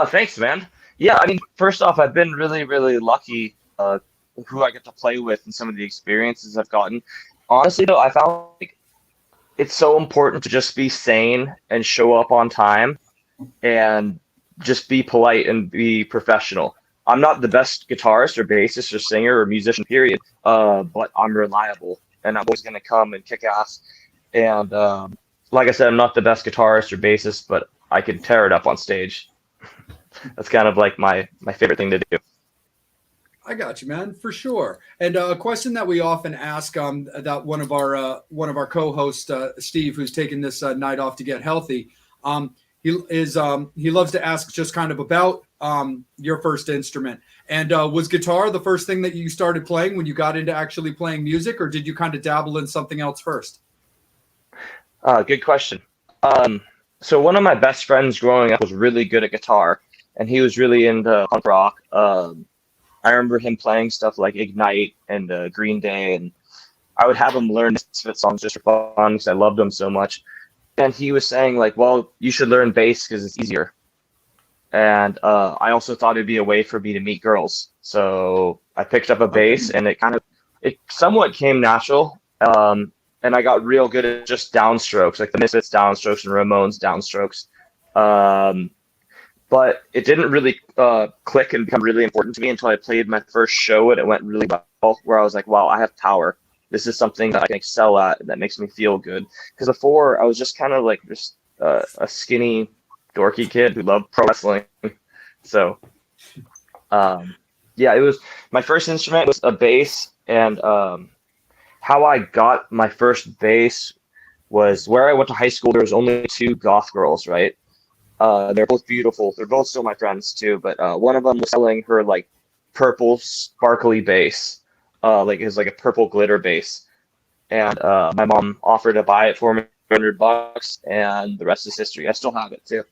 G: Thanks, man. Yeah, I mean, first off, I've been really, really lucky who I get to play with and some of the experiences I've gotten. Honestly, though, I found like it's so important to just be sane and show up on time and just be polite and be professional. I'm not the best guitarist or bassist or singer or musician, period, but I'm reliable, and I'm always going to come and kick ass. And like I said, I'm not the best guitarist or bassist, but I can tear it up on stage. That's kind of like my favorite thing to do.
A: I got you, man, for sure. And a question that we often ask that one of our co-hosts, Steve, who's taking this night off to get healthy, he loves to ask just kind of about your first instrument. And was guitar the first thing that you started playing when you got into actually playing music, or did you kind of dabble in something else first?
G: Good question. So one of my best friends growing up was really good at guitar, and he was really into punk rock. I remember him playing stuff like Ignite and Green Day, and I would have him learn Misfit songs just for fun because I loved them so much. And he was saying like, well, you should learn bass because it's easier. And I also thought it'd be a way for me to meet girls. So I picked up a bass, and it somewhat came natural. And I got real good at just downstrokes, like the Misfits downstrokes and Ramones downstrokes. But it didn't really click and become really important to me until I played my first show, and it went really well, where I was like, wow, I have power. This is something that I can excel at and that makes me feel good. Because before, I was just kind of like just a skinny, dorky kid who loved pro wrestling. So, yeah, it was my first instrument was a bass, and how I got my first bass was where I went to high school. There was only 2 goth girls, right? They're both beautiful. They're both still my friends too. But one of them was selling her like purple sparkly bass, like it's like a purple glitter bass, and my mom offered to buy it for me, $100, and the rest is history. I still have it too.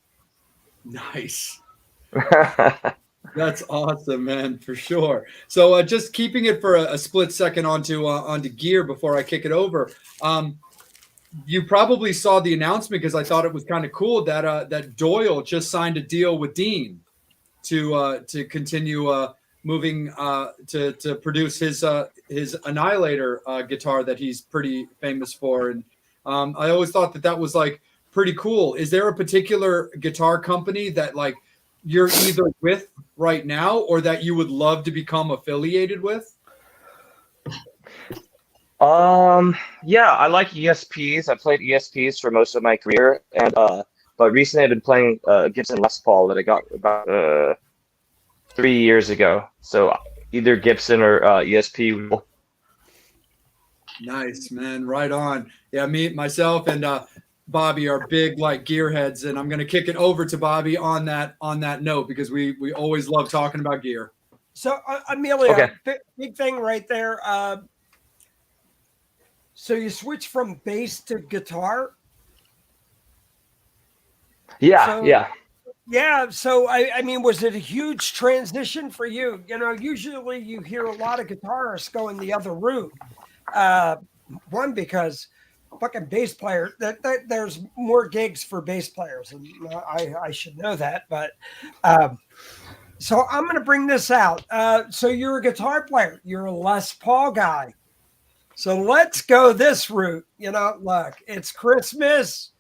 A: Nice. That's awesome, man, for sure. So just keeping it for a split second onto gear before I kick it over. You probably saw the announcement because I thought it was kind of cool that that Doyle just signed a deal with Dean to continue moving to produce his Annihilator guitar that he's pretty famous for. And I always thought that was like pretty cool. Is there a particular guitar company that like you're either with right now or that you would love to become affiliated with?
G: Yeah, I like ESPs. I played ESPs for most of my career, and but recently I've been playing Gibson Les Paul that I got about 3 years ago. So either Gibson or ESP.
A: Nice, man. Right on. Yeah, myself, and Bobby are big like gearheads, and I'm gonna kick it over to Bobby on that note because we always love talking about gear.
B: So Emilio,
G: Okay.
B: big thing right there. So you switch from bass to guitar?
G: Yeah, yeah.
B: Yeah. So, I mean, was it a huge transition for you? You know, usually you hear a lot of guitarists going the other route. One, because fucking bass player, there's more gigs for bass players. And I should know that. But so I'm going to bring this out. So you're a guitar player. You're a Les Paul guy. So let's go this route. You know, look, it's Christmas.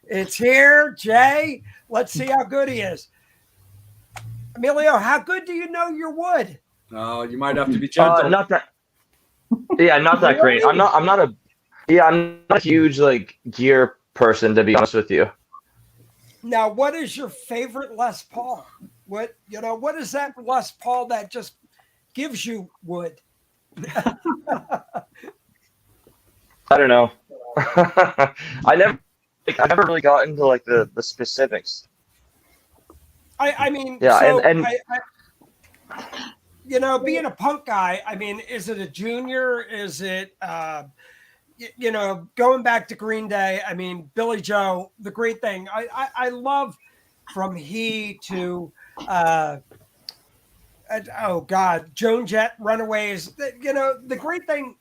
B: It's here, Jay. Let's see how good he is. Emilio, how good do you know your wood?
A: Oh, you might have to be gentle.
G: Not that. Yeah, not that great. I'm not a huge like gear person, to be honest with you.
B: Now, what is your favorite Les Paul? What is that Les Paul that just gives you wood?
G: I don't know. I never really got into like the specifics.
B: I mean,
G: yeah,
B: so
G: and
B: being a punk guy, I mean, is it a junior? Is it, going back to Green Day? I mean, Billy Joe, the great thing. I love from he to, Joan Jett, Runaways. The great thing,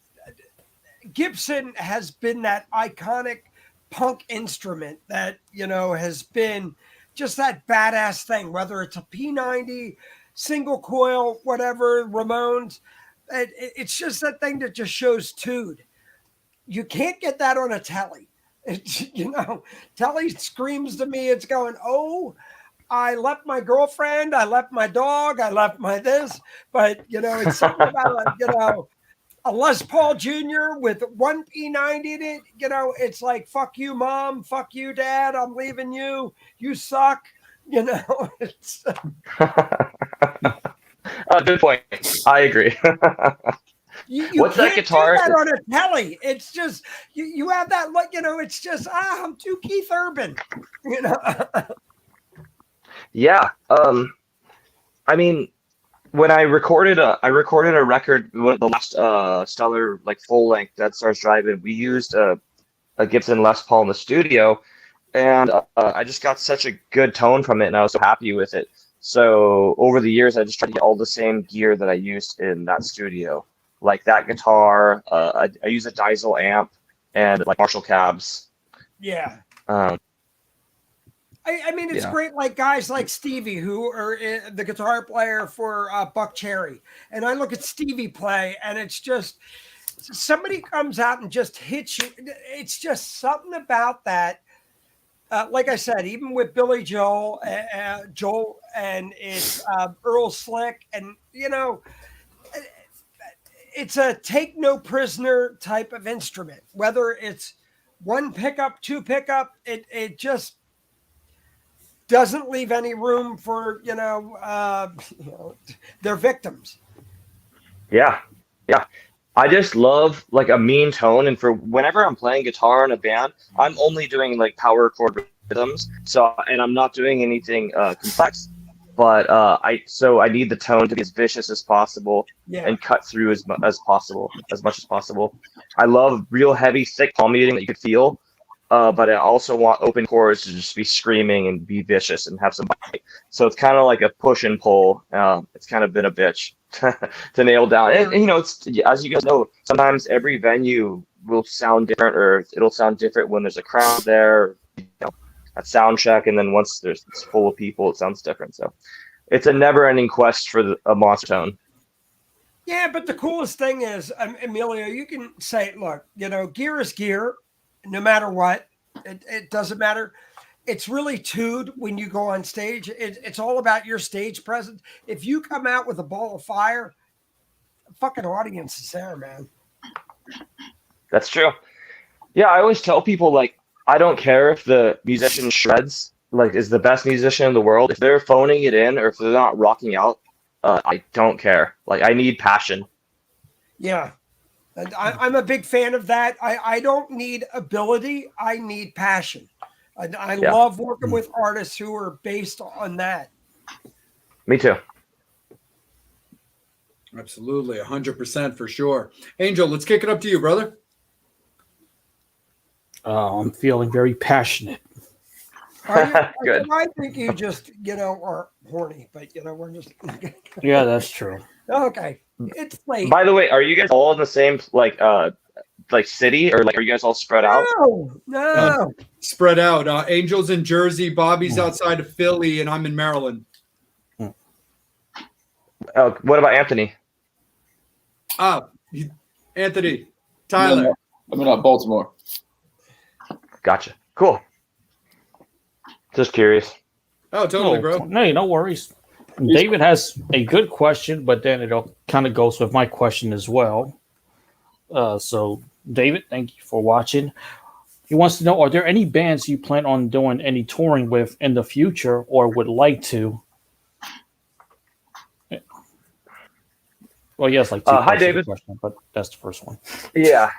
B: Gibson has been that iconic punk instrument that, has been just that badass thing, whether it's a P90, single coil, whatever, Ramones. It's just that thing that just shows tude. You can't get that on a telly. Telly screams to me, it's going, oh, I left my girlfriend, I left my dog, I left my this. But, it's something about, a Les Paul Jr. with one P90 in it, it's like, fuck you, mom, fuck you, dad, I'm leaving you, you suck, it's...
G: Good point. I agree.
B: You
G: What's that guitar?
B: Do that on a telly. It's just, you have that, it's just, I'm too Keith Urban,
G: Yeah. I mean, when I recorded a record, the last Stellar like full length Dead Stars Drive-In, we used a Gibson Les Paul in the studio, and I just got such a good tone from it, and I was so happy with it. So over the years, I just tried to get all the same gear that I used in that studio, like that guitar. I use a Diesel amp and like Marshall cabs.
B: Yeah. I mean, it's
G: Yeah.
B: great, like guys like Stevie, who are the guitar player for Buck Cherry. And I look at Stevie play, and it's just, somebody comes out and just hits you. It's just something about that. Like I said, even with Billy Joel, and it's Earl Slick, and, it's a take no prisoner type of instrument. Whether it's one pickup, two pickup, it just doesn't leave any room for their victims.
G: Yeah. I just love like a mean tone, and for whenever I'm playing guitar in a band, I'm only doing like power chord rhythms. So, and I'm not doing anything complex, but I need the tone to be as vicious as possible
B: Yeah.
G: and cut through as much as possible. I love real heavy, thick palm muting that you could feel, but I also want open chords to just be screaming and be vicious and have some bite. So it's kind of like a push and pull. It's kind of been a bitch to nail down. And you know, it's as you guys know, sometimes every venue will sound different, or it'll sound different when there's a crowd there. You know, at sound check, and then once it's full of people, it sounds different. So it's a never-ending quest for a monster tone.
B: Yeah, but the coolest thing is, Emilio, you can say, look, you know, gear is gear, no matter what. It doesn't matter. It's really tuned when you go on stage. It's all about your stage presence. If you come out with a ball of fire, the fucking audience is there, man.
G: That's true. Yeah, I always tell people, like, I don't care if the musician shreds, like, is the best musician in the world. If they're phoning it in or if they're not rocking out, I don't care. Like, I need passion.
B: Yeah. And I'm a big fan of that. I don't need ability. I need passion. I
G: Yeah.
B: love working with artists who are based on that.
G: Me too.
A: Absolutely, 100% for sure. Angel, let's kick it up to you, brother.
F: I'm feeling very passionate.
G: Good.
B: I think you just, you know, are horny, but, you know, we're just.
F: Yeah, that's true.
B: Okay. It's late.
G: By the way, are you guys all in the same like city, or like are you guys all spread out?
B: No.
A: Spread out. Angel's in Jersey, Bobby's outside of Philly, and I'm in Maryland.
G: What about Anthony?
A: Anthony, Tyler.
E: I'm in Baltimore.
G: Gotcha. Cool. Just curious.
A: Oh, totally, bro.
F: No worries. David has a good question, but then it kind of goes with my question as well. So, David, thank you for watching. He wants to know, are there any bands you plan on doing any touring with in the future or would like to? Well, yes, like two
G: Hi, David.
F: question, but that's the first one.
G: Yeah.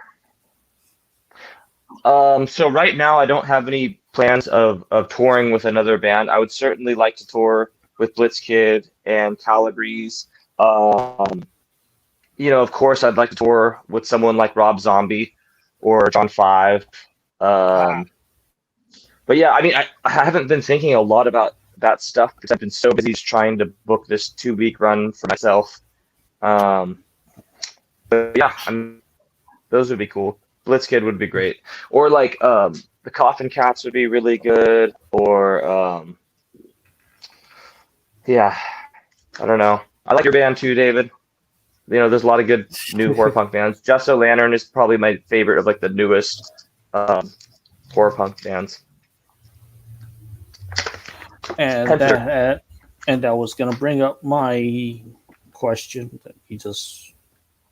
G: So right now I don't have any plans of touring with another band. I would certainly like to tour with Blitzkid and Calabrese. You know, of course, I'd like to tour with someone like Rob Zombie or John Five. But yeah, I mean, I haven't been thinking a lot about that stuff because I've been so busy trying to book this 2-week run for myself. But yeah, those would be cool. Blitzkid would be great, or like the Coffin Cats would be really good, or yeah, I don't know. I like your band too, David. You know, there's a lot of good new horror punk bands. Just So Lantern is probably my favorite of like the newest horror punk bands.
F: And that was going to bring up my question that he just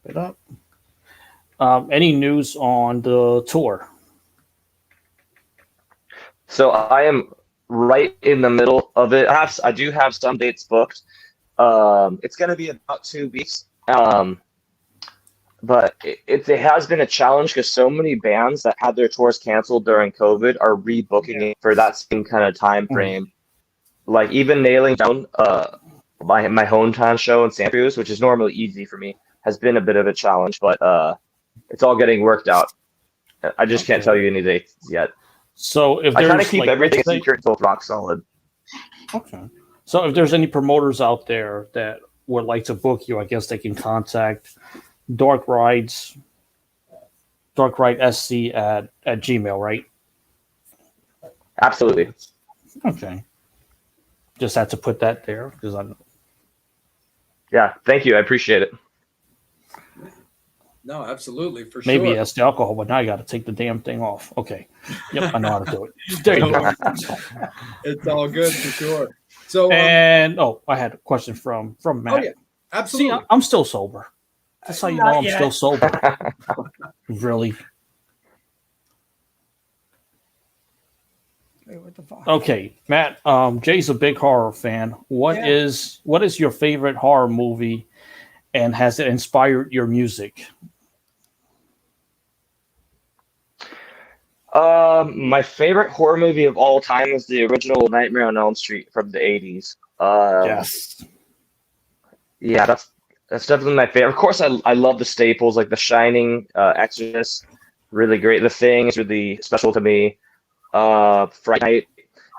F: put up. Any news on the tour?
G: So I am right in the middle of it. I do have some dates booked. It's going to be about 2 weeks. But it has been a challenge because so many bands that had their tours canceled during COVID are rebooking it for that same kind of time frame. Like even nailing down my hometown show in Santa Cruz, which is normally easy for me, has been a bit of a challenge. But it's all getting worked out. I just can't tell you any dates yet.
F: So if
G: I
F: there's
G: kind of keep everything secret until it's rock solid.
F: Okay. So if there's any promoters out there that would like to book you, I guess they can contact Dark Ride SC at Gmail, right?
G: Absolutely.
F: Okay. Just had to put that there because I know.
G: Yeah, thank you. I appreciate it.
A: No, absolutely, for
F: Maybe
A: sure.
F: it's the alcohol, but now I got to take the damn thing off. Okay. Yep, I know how to do it. There you go.
A: It's all good for sure. So,
F: And I had a question from Matt.
A: oh yeah, absolutely.
F: See, I'm still sober. That's how you know
B: Not
F: I'm
B: yet.
F: still sober. Really?
B: Wait, what the fuck?
F: Okay, Matt. Jay's a big horror fan. What is your favorite horror movie, and has it inspired your music?
G: My favorite horror movie of all time is the original Nightmare on Elm Street from the 80s.
F: Yes.
G: Yeah, that's definitely my favorite. Of course, I love the staples like The Shining, Exorcist, really great. The Thing is really special to me. Fright Night.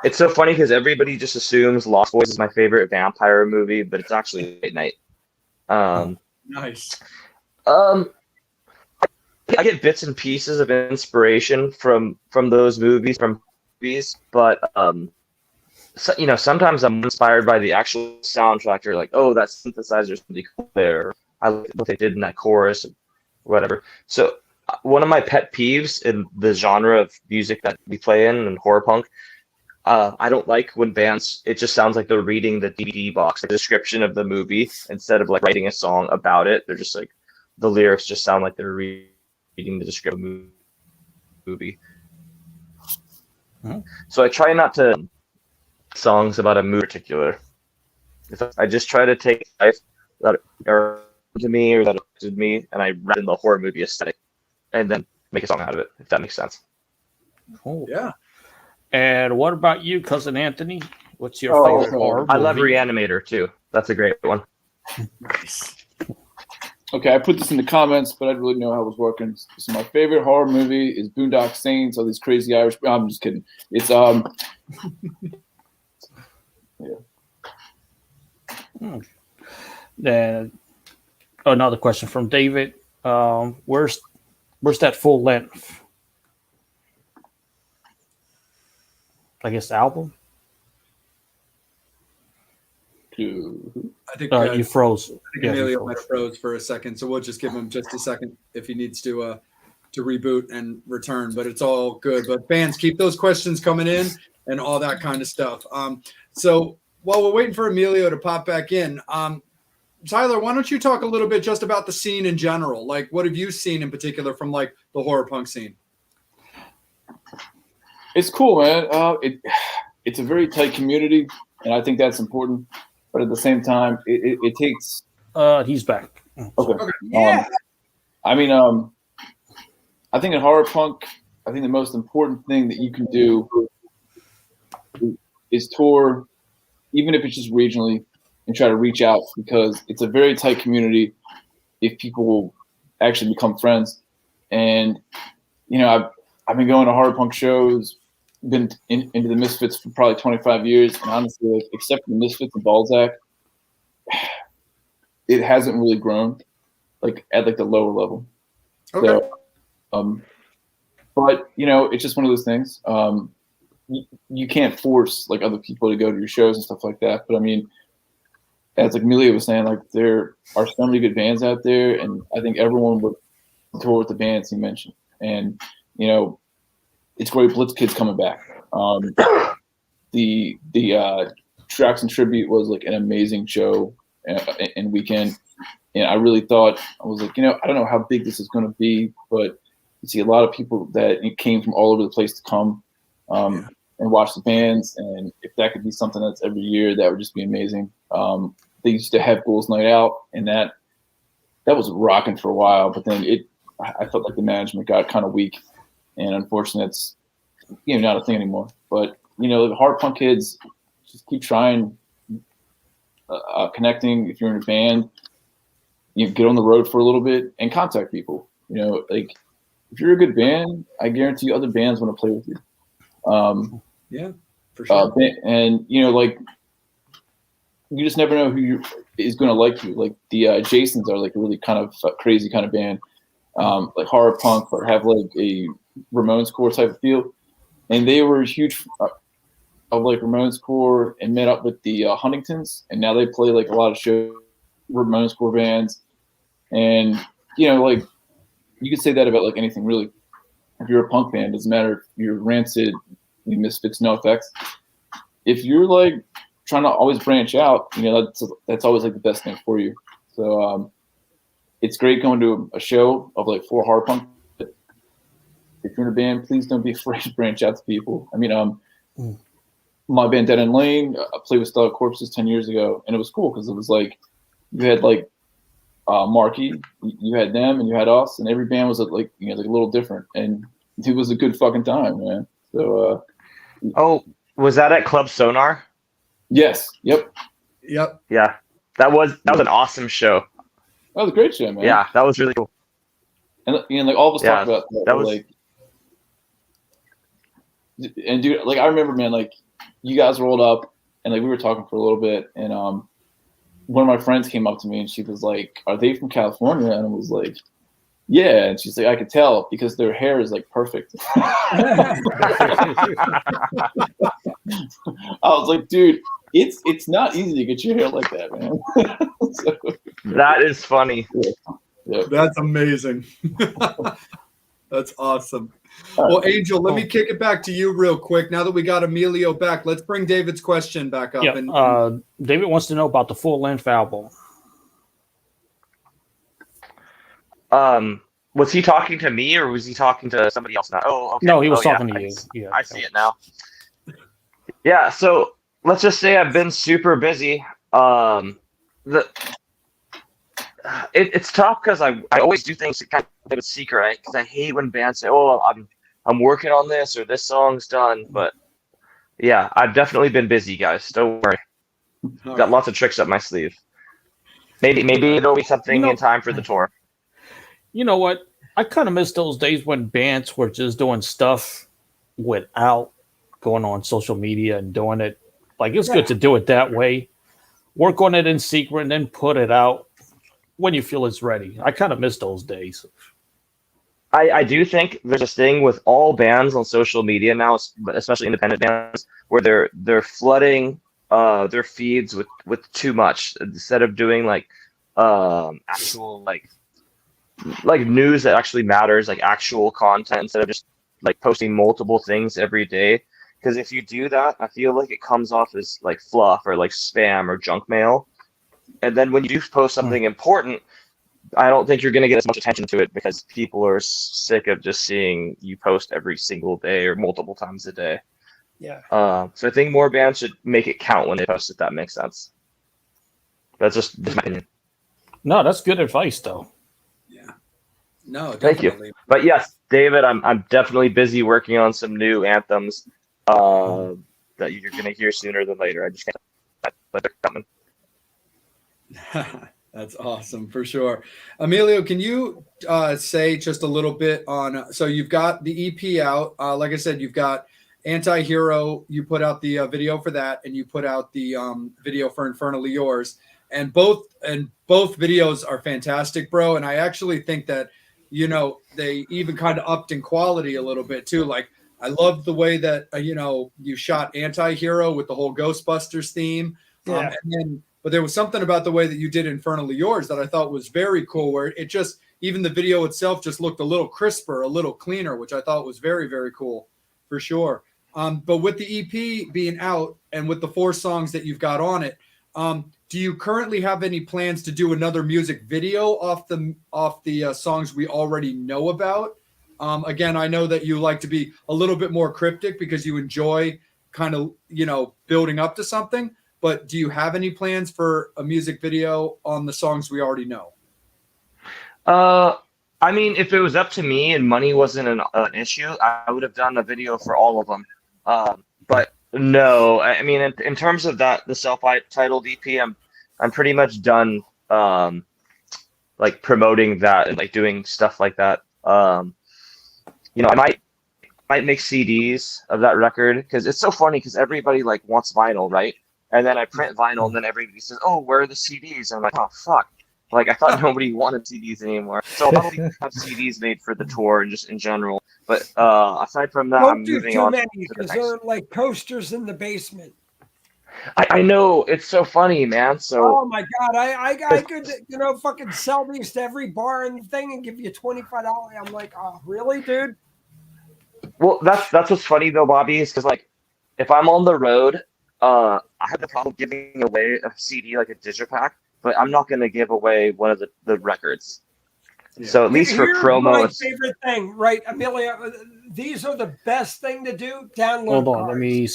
G: It's so funny because everybody just assumes Lost Boys is my favorite vampire movie, but it's actually Fright Night.
A: Nice.
G: Um, I get bits and pieces of inspiration from those movies, but so, sometimes I'm inspired by the actual soundtrack. You're like, oh, that synthesizer's really cool there. I like what they did in that chorus, or whatever. So one of my pet peeves in the genre of music that we play in horror punk, I don't like when bands, it just sounds like they're reading the DVD box, the description of the movie, instead of like writing a song about it. They're just like, the lyrics just sound like they're reading the description of the movie.
F: Mhm.
G: So I try not to songs about a movie in particular. I just try to take life that are to me or that affected me, and I wrap in the horror movie aesthetic, and then make a song out of it. If that makes sense.
F: Cool.
A: Yeah.
F: And what about you, cousin Anthony? What's your
G: Oh,
F: favorite horror
G: I love
F: movie?
G: Reanimator too. That's a great one.
A: Nice.
E: Okay, I put this in the comments, but I didn't really know how it was working. So my favorite horror movie is Boondock Saints. All these crazy Irish. I'm just kidding. It's
F: Then another question from David. Where's that full length? I guess album.
A: I think
F: You froze. Yeah, you
A: Emilio
F: froze.
A: might have froze for a second, so we'll just give him just a second if he needs to reboot and return. But it's all good. But fans, keep those questions coming in and all that kind of stuff. So while we're waiting for Emilio to pop back in, Tyler, why don't you talk a little bit just about the scene in general? Like, what have you seen in particular from like the horror punk scene?
E: It's cool, man. It's a very tight community, and I think that's important. But at the same time, it takes.
F: He's back.
E: Okay.
B: Yeah.
E: I mean, I think in horror punk, I think the most important thing that you can do is tour, even if it's just regionally, and try to reach out, because it's a very tight community. If people will actually become friends, and I've been going to horror punk shows, been into the Misfits for probably 25 years, and honestly, like, except for the Misfits and Balzac, it hasn't really grown, like at like the lower level.
A: Okay.
E: So, but it's just one of those things. You can't force like other people to go to your shows and stuff like that. But I mean, as like Emilio was saying, like there are so many good bands out there, and I think everyone would tour with the bands he mentioned. And it's great. Blitz Kid's coming back. The Tracks and Tribute was like an amazing show and weekend, and I really thought, I was like, I don't know how big this is going to be, but you see a lot of people that came from all over the place to come and watch the bands, and if that could be something that's every year, that would just be amazing. They used to have Ghouls Night Out, and that was rocking for a while, but then I felt like the management got kind of weak, and unfortunately, it's not a thing anymore. But the hard punk kids just keep trying, connecting. If you're in a band, get on the road for a little bit and contact people. Like if you're a good band, I guarantee you other bands want to play with you.
A: Yeah, for sure.
E: And like you just never know who is going to like you. Like the Jasons are like a really kind of crazy kind of band, like horror punk, or have like a Ramones core type of feel. And they were huge of like Ramones core and met up with the Huntingtons, and now they play like a lot of shows, Ramones core bands. And like you could say that about like anything really. If you're a punk band, it doesn't matter if you're Rancid, Misfits, No Effects. If you're like trying to always branch out, that's always like the best thing for you. So it's great going to a show of like 4 hard punk. If you're in a band, please don't be afraid to branch out to people. I mean, my band Dead End Lane, I played with Style Corpses 10 years ago, and it was cool because it was like you had like Marky, you had them, and you had us, and every band was like like a little different. And it was a good fucking time, man. So
G: Oh, was that at Club Sonar?
E: yes, yep,
A: Yep.
G: Yeah, that was an awesome show.
E: that was a great show, man.
G: Yeah, that was really cool.
E: and like all of us
G: Yeah,
E: talked about that,
G: that was-
E: like, and dude, like I remember, man, like you guys rolled up and like we were talking for a little bit, and one of my friends came up to me and she was like, "Are they from California?" And I was like, "Yeah," and she's like, "I could tell because their hair is like perfect." I was like, "Dude, it's not easy to get your hair like that, man." So,
G: That is funny.
E: yeah.
A: That's amazing. That's awesome. Well, Angel, let me kick it back to you real quick. Now that we got Emilio back, let's bring David's question back up.
F: Yeah, David wants to know about the full-length album.
G: Was he talking to me or was he talking to somebody else now? Oh, okay.
F: No, he was
G: Oh,
F: talking to you. Yeah,
G: I see it now. Yeah, so let's just say I've been super busy. It's tough because I always do things kind of a secret, right? Because I hate when bands say, "Oh, I'm working on this" or "this song's done." But yeah, I've definitely been busy, guys. Don't worry. Got lots of tricks up my sleeve. Maybe there'll be something in time for the tour.
F: You know what? I kind of miss those days when bands were just doing stuff without going on social media and doing it. Like, it's good to do it that way. Work on it in secret and then put it out when you feel it's ready. I kind of miss those days.
G: I do think there's this thing with all bands on social media now, especially independent bands, where they're flooding their feeds with too much instead of doing like actual like news that actually matters, like actual content, instead of just like posting multiple things every day. Because if you do that, I feel like it comes off as like fluff or like spam or junk mail. And then when you do post something important, I don't think you're going to get as much attention to it because people are sick of just seeing you post every single day or multiple times a day.
B: Yeah.
G: So I think more bands should make it count when they post, if that makes sense. That's just my opinion.
F: No, that's good advice, though.
A: Yeah. No,
G: Thank
A: definitely.
G: you. But yes, David, I'm definitely busy working on some new anthems that you're going to hear sooner than later. I just can't, but they're coming.
A: That's awesome for sure. Emilio, can you say just a little bit on? So you've got the EP out. Like I said, you've got Anti-Hero. You put out the video for that, and you put out the video for Infernally Yours. And both videos are fantastic, bro. And I actually think that they even kind of upped in quality a little bit too. Like I love the way that you shot Anti-Hero with the whole Ghostbusters theme.
B: Yeah.
A: But there was something about the way that you did Infernally Yours that I thought was very cool, where it just, even the video itself just looked a little crisper, a little cleaner, which I thought was very, very cool for sure. But with the EP being out and with the 4 songs that you've got on it, do you currently have any plans to do another music video off the songs we already know about? Again, I know that you like to be a little bit more cryptic because you enjoy kind of, building up to something. But do you have any plans for a music video on the songs we already know?
G: I mean, if it was up to me and money wasn't an issue, I would have done a video for all of them. But no, I mean, in terms of that, the self-titled EP, I'm pretty much done, like promoting that and like doing stuff like that. I might make CDs of that record because it's so funny because everybody like wants vinyl, right? And then I print vinyl, and then everybody says, "Oh, where are the CDs?" And I'm like, "Oh, fuck!" Like I thought nobody wanted CDs anymore. So I'll probably have CDs made for the tour and just in general. But aside from that,
B: Don't
G: I'm
B: do
G: moving
B: too
G: on
B: many
G: to the
B: because
G: next.
B: they're like coasters in the basement.
G: I know it's so funny, man. So
B: Oh my god, I could fucking sell these to every bar and thing and give you $25. I'm like, oh really, dude?
G: well, that's what's funny though, Bobby, is because like if I'm on the road, I have the problem giving away a CD like a digipack, but I'm not going to give away one of the records. Yeah. So at least for promo,
B: my favorite thing, right, Amelia? These are the best thing to do. Download.
F: Hold on,
B: cards.
F: let me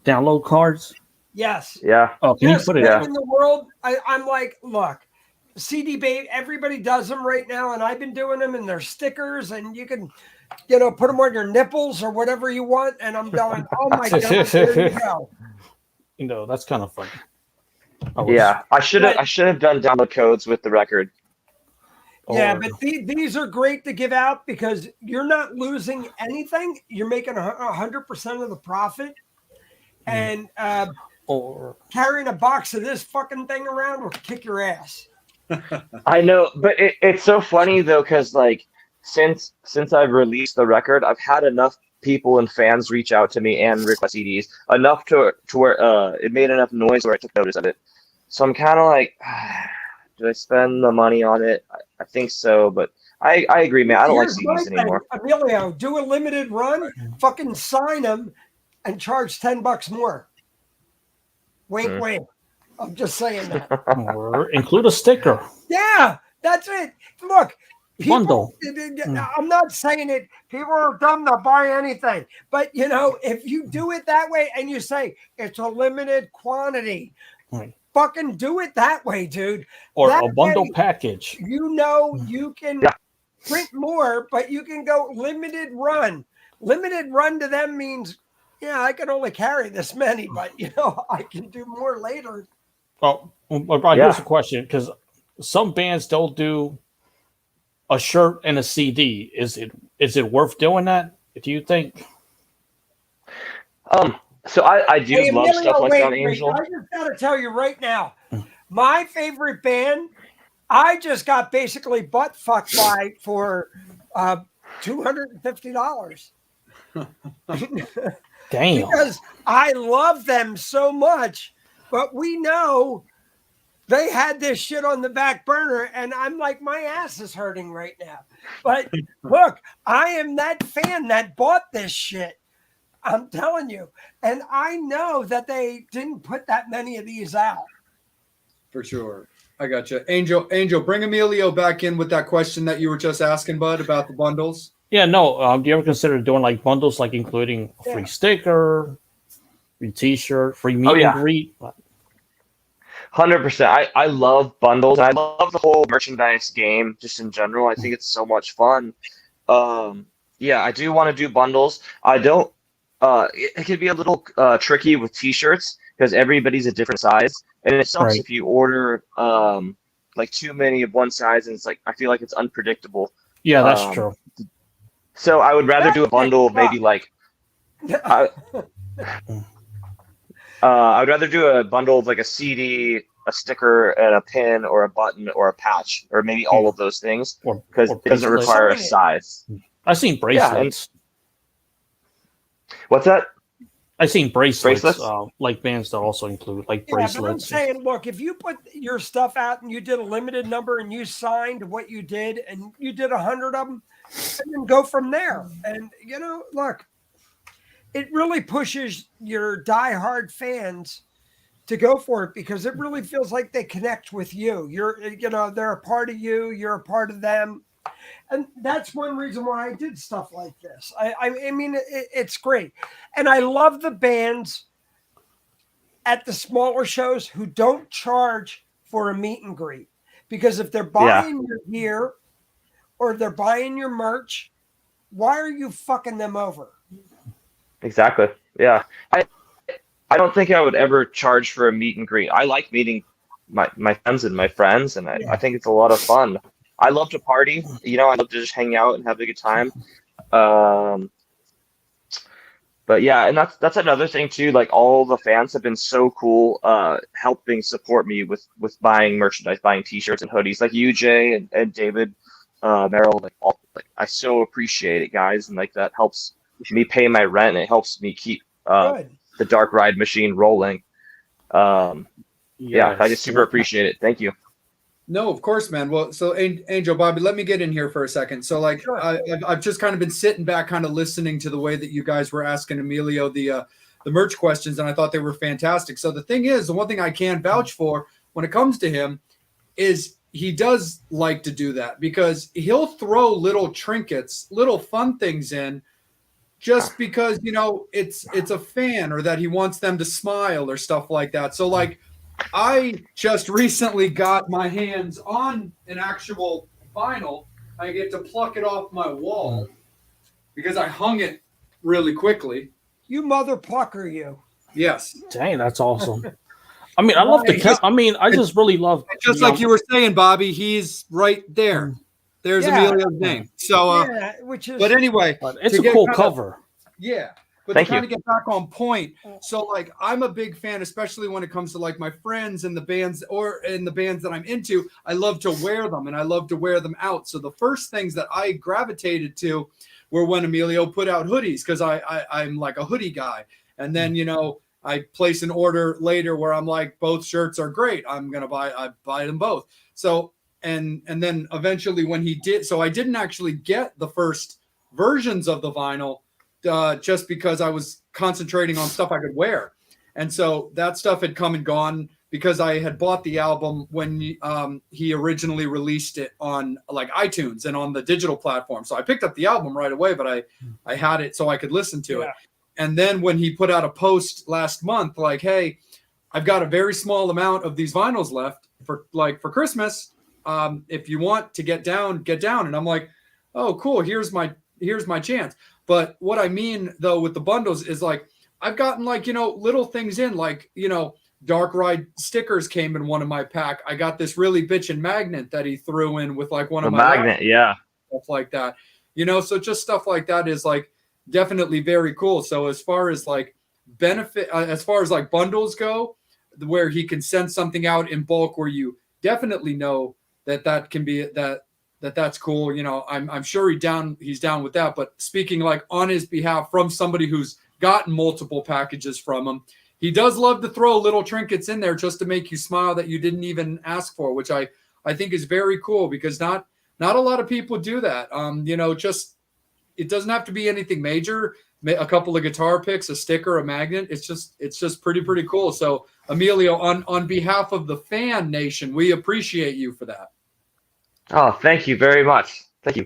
F: download cards.
B: Yes.
G: Yeah.
F: Oh, can you put it
B: in the world? I'm like, look. CD baby. Everybody does them right now, and I've been doing them, and they're stickers, and you can, put them on your nipples or whatever you want. And I'm going, oh my god, there you go.
F: That's kind of funny.
G: Yeah, I should have done download codes with the record.
B: Yeah, but these are great to give out because you're not losing anything. You're making 100% of the profit, and
F: or
B: carrying a box of this fucking thing around will kick your ass.
G: I know, but it's so funny though, because like since I've released the record, I've had enough people and fans reach out to me and request CDs enough to where it made enough noise where I took notice of it. So I'm kind of like, do I spend the money on it? I think so, but I agree, man. I don't like CDs anymore.
B: Emilio, do a limited run, fucking sign them, and charge $10 more. Wink, wink. I'm just saying that.
F: or include a sticker.
B: Yeah, that's it. Look,
F: Bundle.
B: I'm not saying it. People are dumb to buy anything, but if you do it that way and you say it's a limited quantity, fucking do it that way, dude.
F: Or
B: that
F: a bundle
B: way,
F: package.
B: You can print more, but you can go limited run. Limited run to them means, I can only carry this many, but I can do more later.
F: Oh, well, here's a question, because some bands don't do a shirt and a CD. Is it worth doing that? Do you think?
G: So I do love
B: Emilio,
G: stuff like that, Angel.
B: I just gotta tell you right now, my favorite band, I just got basically butt fucked by for $250.
F: Damn.
B: Because I love them so much, but we know they had this shit on the back burner, and I'm like, my ass is hurting right now. But look, I am that fan that bought this shit. I'm telling you. And I know that they didn't put that many of these out.
A: For sure. I got you. Angel, bring Emilio back in with that question that you were just asking, bud, about the bundles.
F: Yeah, no. Do you ever consider doing like bundles, like including a free sticker, free T-shirt, free meet and greet?
G: 100%. I love bundles. I love the whole merchandise game just in general. I think it's so much fun. I do want to do bundles. I don't. It could be a little tricky with T-shirts because everybody's a different size, and it sucks if you order like too many of one size, and it's like I feel like it's unpredictable.
F: Yeah, that's true.
G: So I would rather do a bundle of maybe like. I'd rather do a bundle of like a CD, a sticker, and a pin, or a button, or a patch, or maybe all of those things, because it doesn't require a size.
F: I've seen bracelets.
G: What's that?
F: I've seen bracelets? Like bands that also include like bracelets.
B: But I'm saying, look, if you put your stuff out and you did a limited number and you signed what you did and you did 100 of them, and then go from there. And look, it really pushes your diehard fans to go for it because it really feels like they connect with you. They're a part of you. You're a part of them. And that's one reason why I did stuff like this. I mean, it's great. And I love the bands at the smaller shows who don't charge for a meet and greet. Because if they're buying your gear or they're buying your merch, why are you fucking them over?
G: Exactly. Yeah. I don't think I would ever charge for a meet and greet. I like meeting my friends and my friends, and I think it's a lot of fun. I love to party. I love to just hang out and have a good time. But yeah, and that's another thing too. Like all the fans have been so cool, helping support me with buying merchandise, buying T-shirts and hoodies. Like you, Jay, and David, Merrill. I so appreciate it, guys, and like that helps me pay my rent. And it helps me keep the Dark Ride machine rolling. I just super appreciate it. Thank you.
A: No, of course, man. Well, so Angel, Bobby, let me get in here for a second. So like, I've just kind of been sitting back, kind of listening to the way that you guys were asking Emilio the merch questions, and I thought they were fantastic. So the thing is, the one thing I can vouch for when it comes to him is he does like to do that because he'll throw little trinkets, little fun things in just because, it's a fan or that he wants them to smile or stuff like that. So like, I just recently got my hands on an actual vinyl. I get to pluck it off my wall because I hung it really quickly.
B: You mother plucker, you.
A: Yes.
F: Dang, that's awesome. I mean, I love the count. I mean, I just really love.
A: Just like you were saying, Bobby, he's right there. There's Emilio's name. So,
B: which is.
A: but anyway,
F: but it's a cool cover.
A: Yeah. But
G: Thank
A: to kind
G: you.
A: of get back on point, so like I'm a big fan, especially when it comes to like my friends and the bands or in the bands that I'm into. I love to wear them and I love to wear them out. So the first things that I gravitated to were when Emilio put out hoodies because I'm like a hoodie guy. And then I place an order later where I'm like, both shirts are great. I buy them both. So and then eventually when he did, so I didn't actually get the first versions of the vinyl. Just because I was concentrating on stuff I could wear. And so that stuff had come and gone because I had bought the album when he originally released it on like iTunes and on the digital platform. So I picked up the album right away, but I had it so I could listen to it. And then when he put out a post last month, like, hey, I've got a very small amount of these vinyls left for Christmas. If you want to get down. And I'm like, oh, cool. Here's my chance. But what I mean, though, with the bundles is like I've gotten like, little things in like, Dark Ride stickers came in one of my pack. I got this really bitchin' magnet that he threw in with like one of my
G: magnet, yeah.
A: Stuff like that. So just stuff like that is like definitely very cool. So as far as like benefit, as far as like bundles go, where he can send something out in bulk where you definitely know that can be that's cool. I'm sure he's down with that. But speaking like on his behalf from somebody who's gotten multiple packages from him, he does love to throw little trinkets in there just to make you smile that you didn't even ask for, which I think is very cool because not a lot of people do that. Just it doesn't have to be anything major. A couple of guitar picks, a sticker, a magnet. It's just pretty cool. So Emilio, on behalf of the fan nation, we appreciate you for that.
G: Oh, thank you very much. Thank you.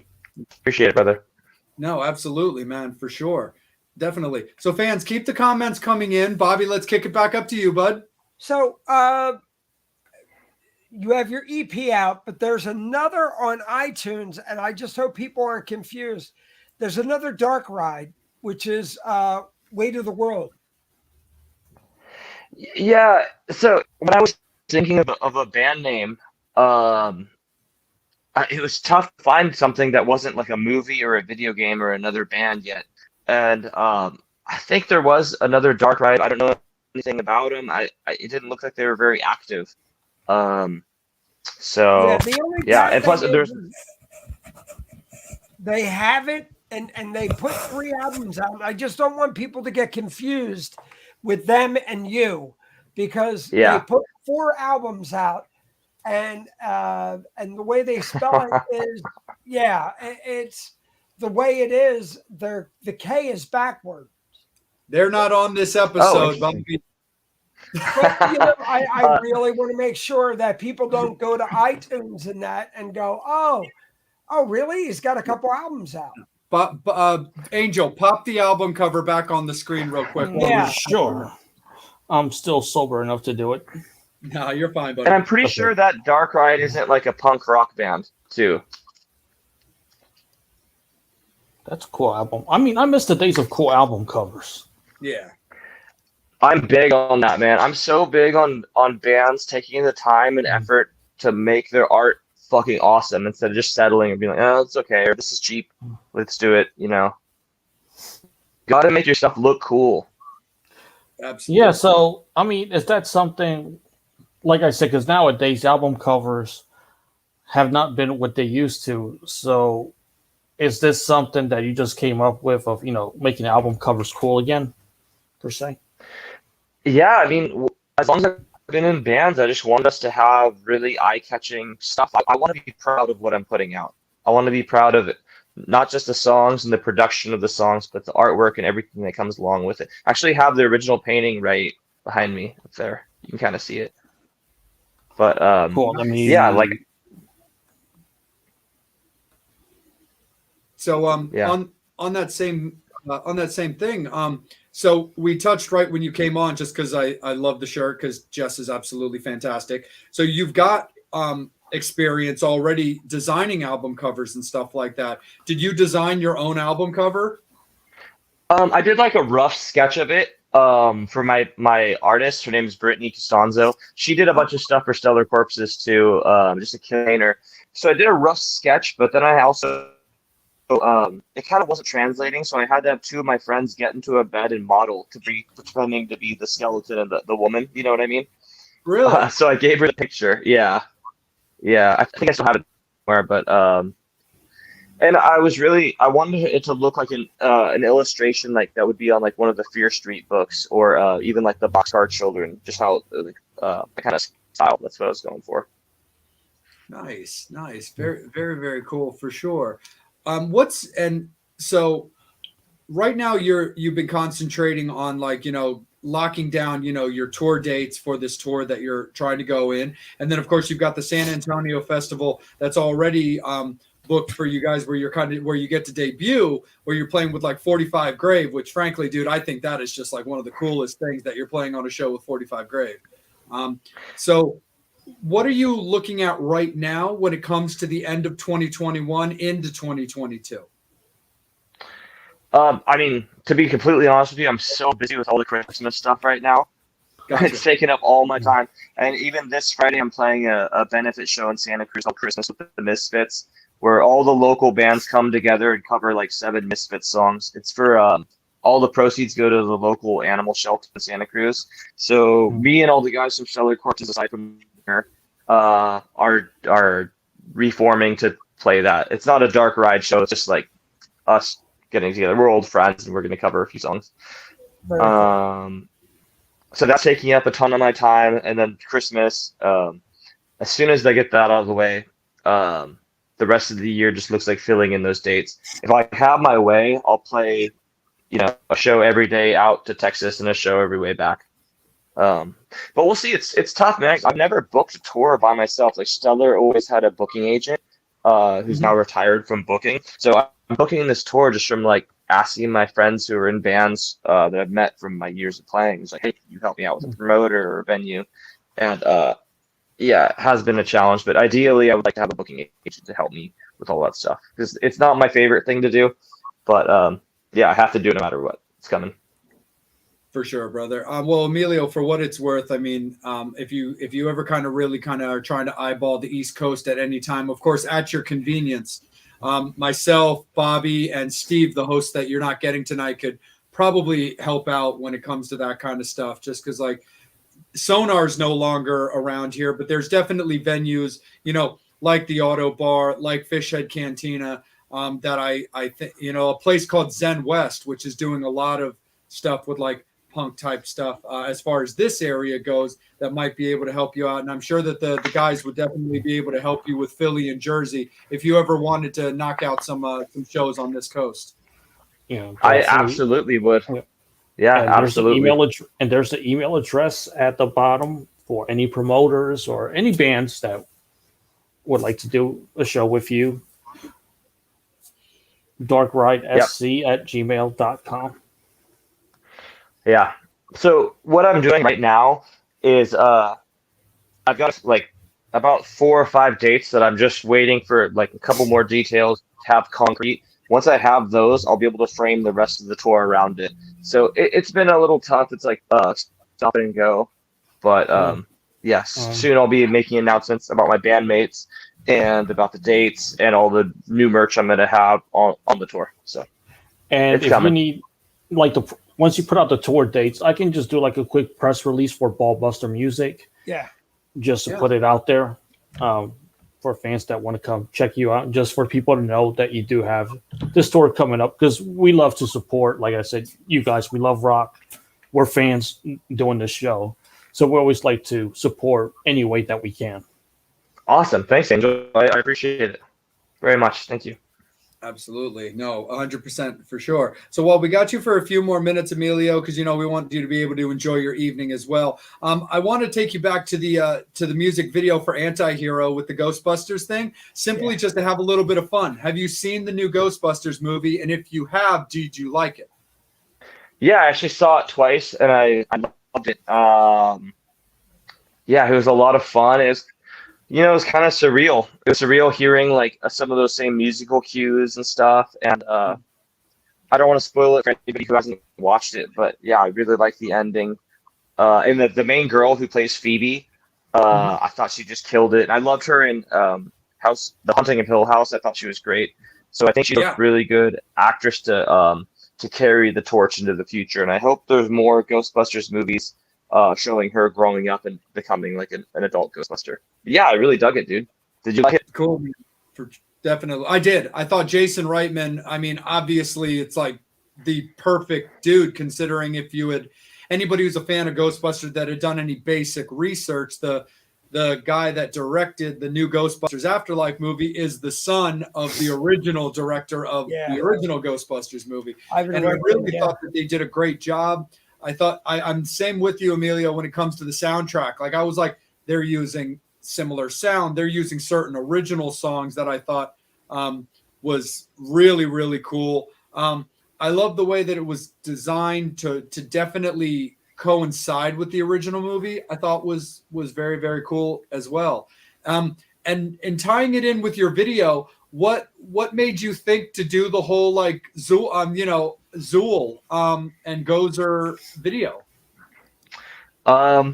G: Appreciate it, brother.
A: No, absolutely, man, for sure. Definitely. So fans, keep the comments coming in. Bobby, let's kick it back up to you, bud.
B: So you have your EP out, but there's another on iTunes, and I just hope people aren't confused. There's another Dark Ride, which is Weight of the World.
G: Yeah. So when I was thinking of a band name, it was tough to find something that wasn't like a movie or a video game or another band yet. And I think there was another Dark Ride. I don't know anything about them. It didn't look like they were very active. And plus
B: they haven't, and they put 3 albums out. I just don't want people to get confused with them and you because they put 4 albums out. And the way they spell it is, it's the way it is. The K is backwards.
A: They're not on this episode. But,
B: I really want to make sure that people don't go to iTunes and go, oh, really? He's got a couple albums out.
A: But Angel, pop the album cover back on the screen real quick.
B: Yeah,
F: sure. I'm still sober enough to do it.
A: No, you're fine, buddy.
G: And I'm pretty sure that Dark Ride isn't like a punk rock band, too.
F: That's a cool album. I mean, I miss the days of cool album covers.
A: Yeah.
G: I'm big on that, man. I'm so big on bands taking the time and effort to make their art fucking awesome instead of just settling and being like, oh, it's okay, or this is cheap. Let's do it, Gotta make your stuff look cool.
A: Absolutely.
F: Yeah, so, I mean, is that something... Like I said, because nowadays album covers have not been what they used to. So is this something that you just came up with of, making album covers cool again, per se?
G: Yeah, I mean, as long as I've been in bands, I just want us to have really eye-catching stuff. I want to be proud of what I'm putting out. I want to be proud of it. Not just the songs and the production of the songs, but the artwork and everything that comes along with it. I actually have the original painting right behind me up there. You can kind of see it. But
F: cool. I mean,
A: so on that same thing, So we touched right when you came on, just because I love the shirt, because Jess is absolutely fantastic. So you've got experience already designing album covers and stuff like that. Did you design your own album cover?
G: I did like a rough sketch of it for my artist. Her name is Brittany Costanzo. She did a bunch of stuff for Stellar Corpses too, just a container. So I did a rough sketch, but then I also it kind of wasn't translating, so I had to have two of my friends get into a bed and model to be pretending to be the skeleton and the woman. You know what I mean?
A: Really?
G: So I gave her the picture. Yeah. I think I still have it somewhere, but and I wanted it to look like an illustration like that would be on like one of the Fear Street books, or even like the Boxcar Children. Just how the kind of style. That's what I was going for.
A: Nice. Very, very, very cool for sure. So right now you've been concentrating on, like, locking down, your tour dates for this tour that you're trying to go in. And then of course you've got the San Antonio Festival that's already booked for you guys, where where you get to debut, where you're playing with like 45 Grave, which frankly, dude, I think that is just like one of the coolest things, that you're playing on a show with 45 Grave. So what are you looking at right now when it comes to the end of 2021 into 2022?
G: I mean, to be completely honest with you, I'm so busy with all the Christmas stuff right now.
A: Gotcha.
G: It's taking up all my time. And even this Friday, I'm playing a benefit show in Santa Cruz called Christmas with the Misfits, where all the local bands come together and cover like 7 Misfits songs. It's for all the proceeds go to the local animal shelter in Santa Cruz. So me and all the guys from Stellar Corpses, aside from here, are reforming to play that. It's not a dark ride show. It's just like us getting together. We're old friends, and we're going to cover a few songs. So that's taking up a ton of my time. And then Christmas, as soon as I get that out of the way, the rest of the year just looks like filling in those dates. If I have my way, I'll play, a show every day out to Texas and a show every way back. But we'll see. It's tough, man. I've never booked a tour by myself. Like Stellar always had a booking agent who's now retired from booking. So I'm booking this tour just from like asking my friends who are in bands that I've met from my years of playing. It's like, hey, can you help me out with a promoter or a venue? And yeah, it has been a challenge, but ideally I would like to have a booking agent to help me with all that stuff, because it's not my favorite thing to do, but yeah, I have to do it no matter what. It's coming.
A: For sure, brother. Well, Emilio, for what it's worth, I mean, if you ever kind of really kind of are trying to eyeball the East Coast at any time, of course, at your convenience, myself, Bobby, and Steve, the host that you're not getting tonight, could probably help out when it comes to that kind of stuff, just because like Sonar's no longer around here, but there's definitely venues, like the Auto Bar, like Fishhead Cantina, that I think, a place called Zen West, which is doing a lot of stuff with like punk type stuff as far as this area goes, that might be able to help you out. And I'm sure that the guys would definitely be able to help you with Philly and Jersey if you ever wanted to knock out some shows on this coast.
F: Yeah,
G: I absolutely would. Yeah,
F: and
G: absolutely.
F: There's the email address at the bottom for any promoters or any bands that would like to do a show with you. darkridesc@gmail.com.
G: Yeah. So what I'm doing right now is I've got like about 4 or 5 dates that I'm just waiting for like a couple more details to have concrete. Once I have those, I'll be able to frame the rest of the tour around it. So it's been a little tough. It's like stop and go. But yes, soon I'll be making announcements about my bandmates and about the dates and all the new merch I'm going to have on the tour. So,
F: and
G: it's
F: if
G: coming.
F: you need like once you put out the tour dates, I can just do like a quick press release for Ballbuster Music.
B: Yeah.
F: Just to put it out there for fans that want to come check you out, and just for people to know that you do have this tour coming up, because we love to support, like I said, you guys, we love rock. We're fans doing this show. So we always like to support any way that we can.
G: Awesome. Thanks, Angel. I appreciate it very much. Thank you.
A: Absolutely. No, 100% for sure. So while we got you for a few more minutes, Emilio, because, we want you to be able to enjoy your evening as well. I want to take you back to the music video for Anti-Hero with the Ghostbusters thing, simply just to have a little bit of fun. Have you seen the new Ghostbusters movie? And if you have, did you like it?
G: Yeah, I actually saw it twice, and I loved it. Yeah, it was a lot of fun. It was kind of surreal. It was surreal hearing like some of those same musical cues and stuff. And I don't want to spoil it for anybody who hasn't watched it, but yeah, I really like the ending. And the main girl who plays Phoebe, I thought she just killed it. And I loved her in The Haunting of Hill House. I thought she was great. So I think she's a really good actress to carry the torch into the future. And I hope there's more Ghostbusters movies showing her growing up and becoming like an adult Ghostbuster. Yeah, I really dug it, dude. Did you like it?
A: Cool. Definitely. I did. I thought Jason Reitman, I mean, obviously it's like the perfect dude, considering if you had anybody who's a fan of Ghostbusters that had done any basic research, the guy that directed the new Ghostbusters Afterlife movie is the son of the original director of the original Ghostbusters movie. I really thought that they did a great job. I thought I'm same with you, Emilio, when it comes to the soundtrack. Like I was like, they're using similar sound. They're using certain original songs that I thought was really, really cool. I love the way that it was designed to definitely coincide with the original movie. I thought was very, very cool as well. And tying it in with your video, what made you think to do the whole like Zool and Gozer video?
G: I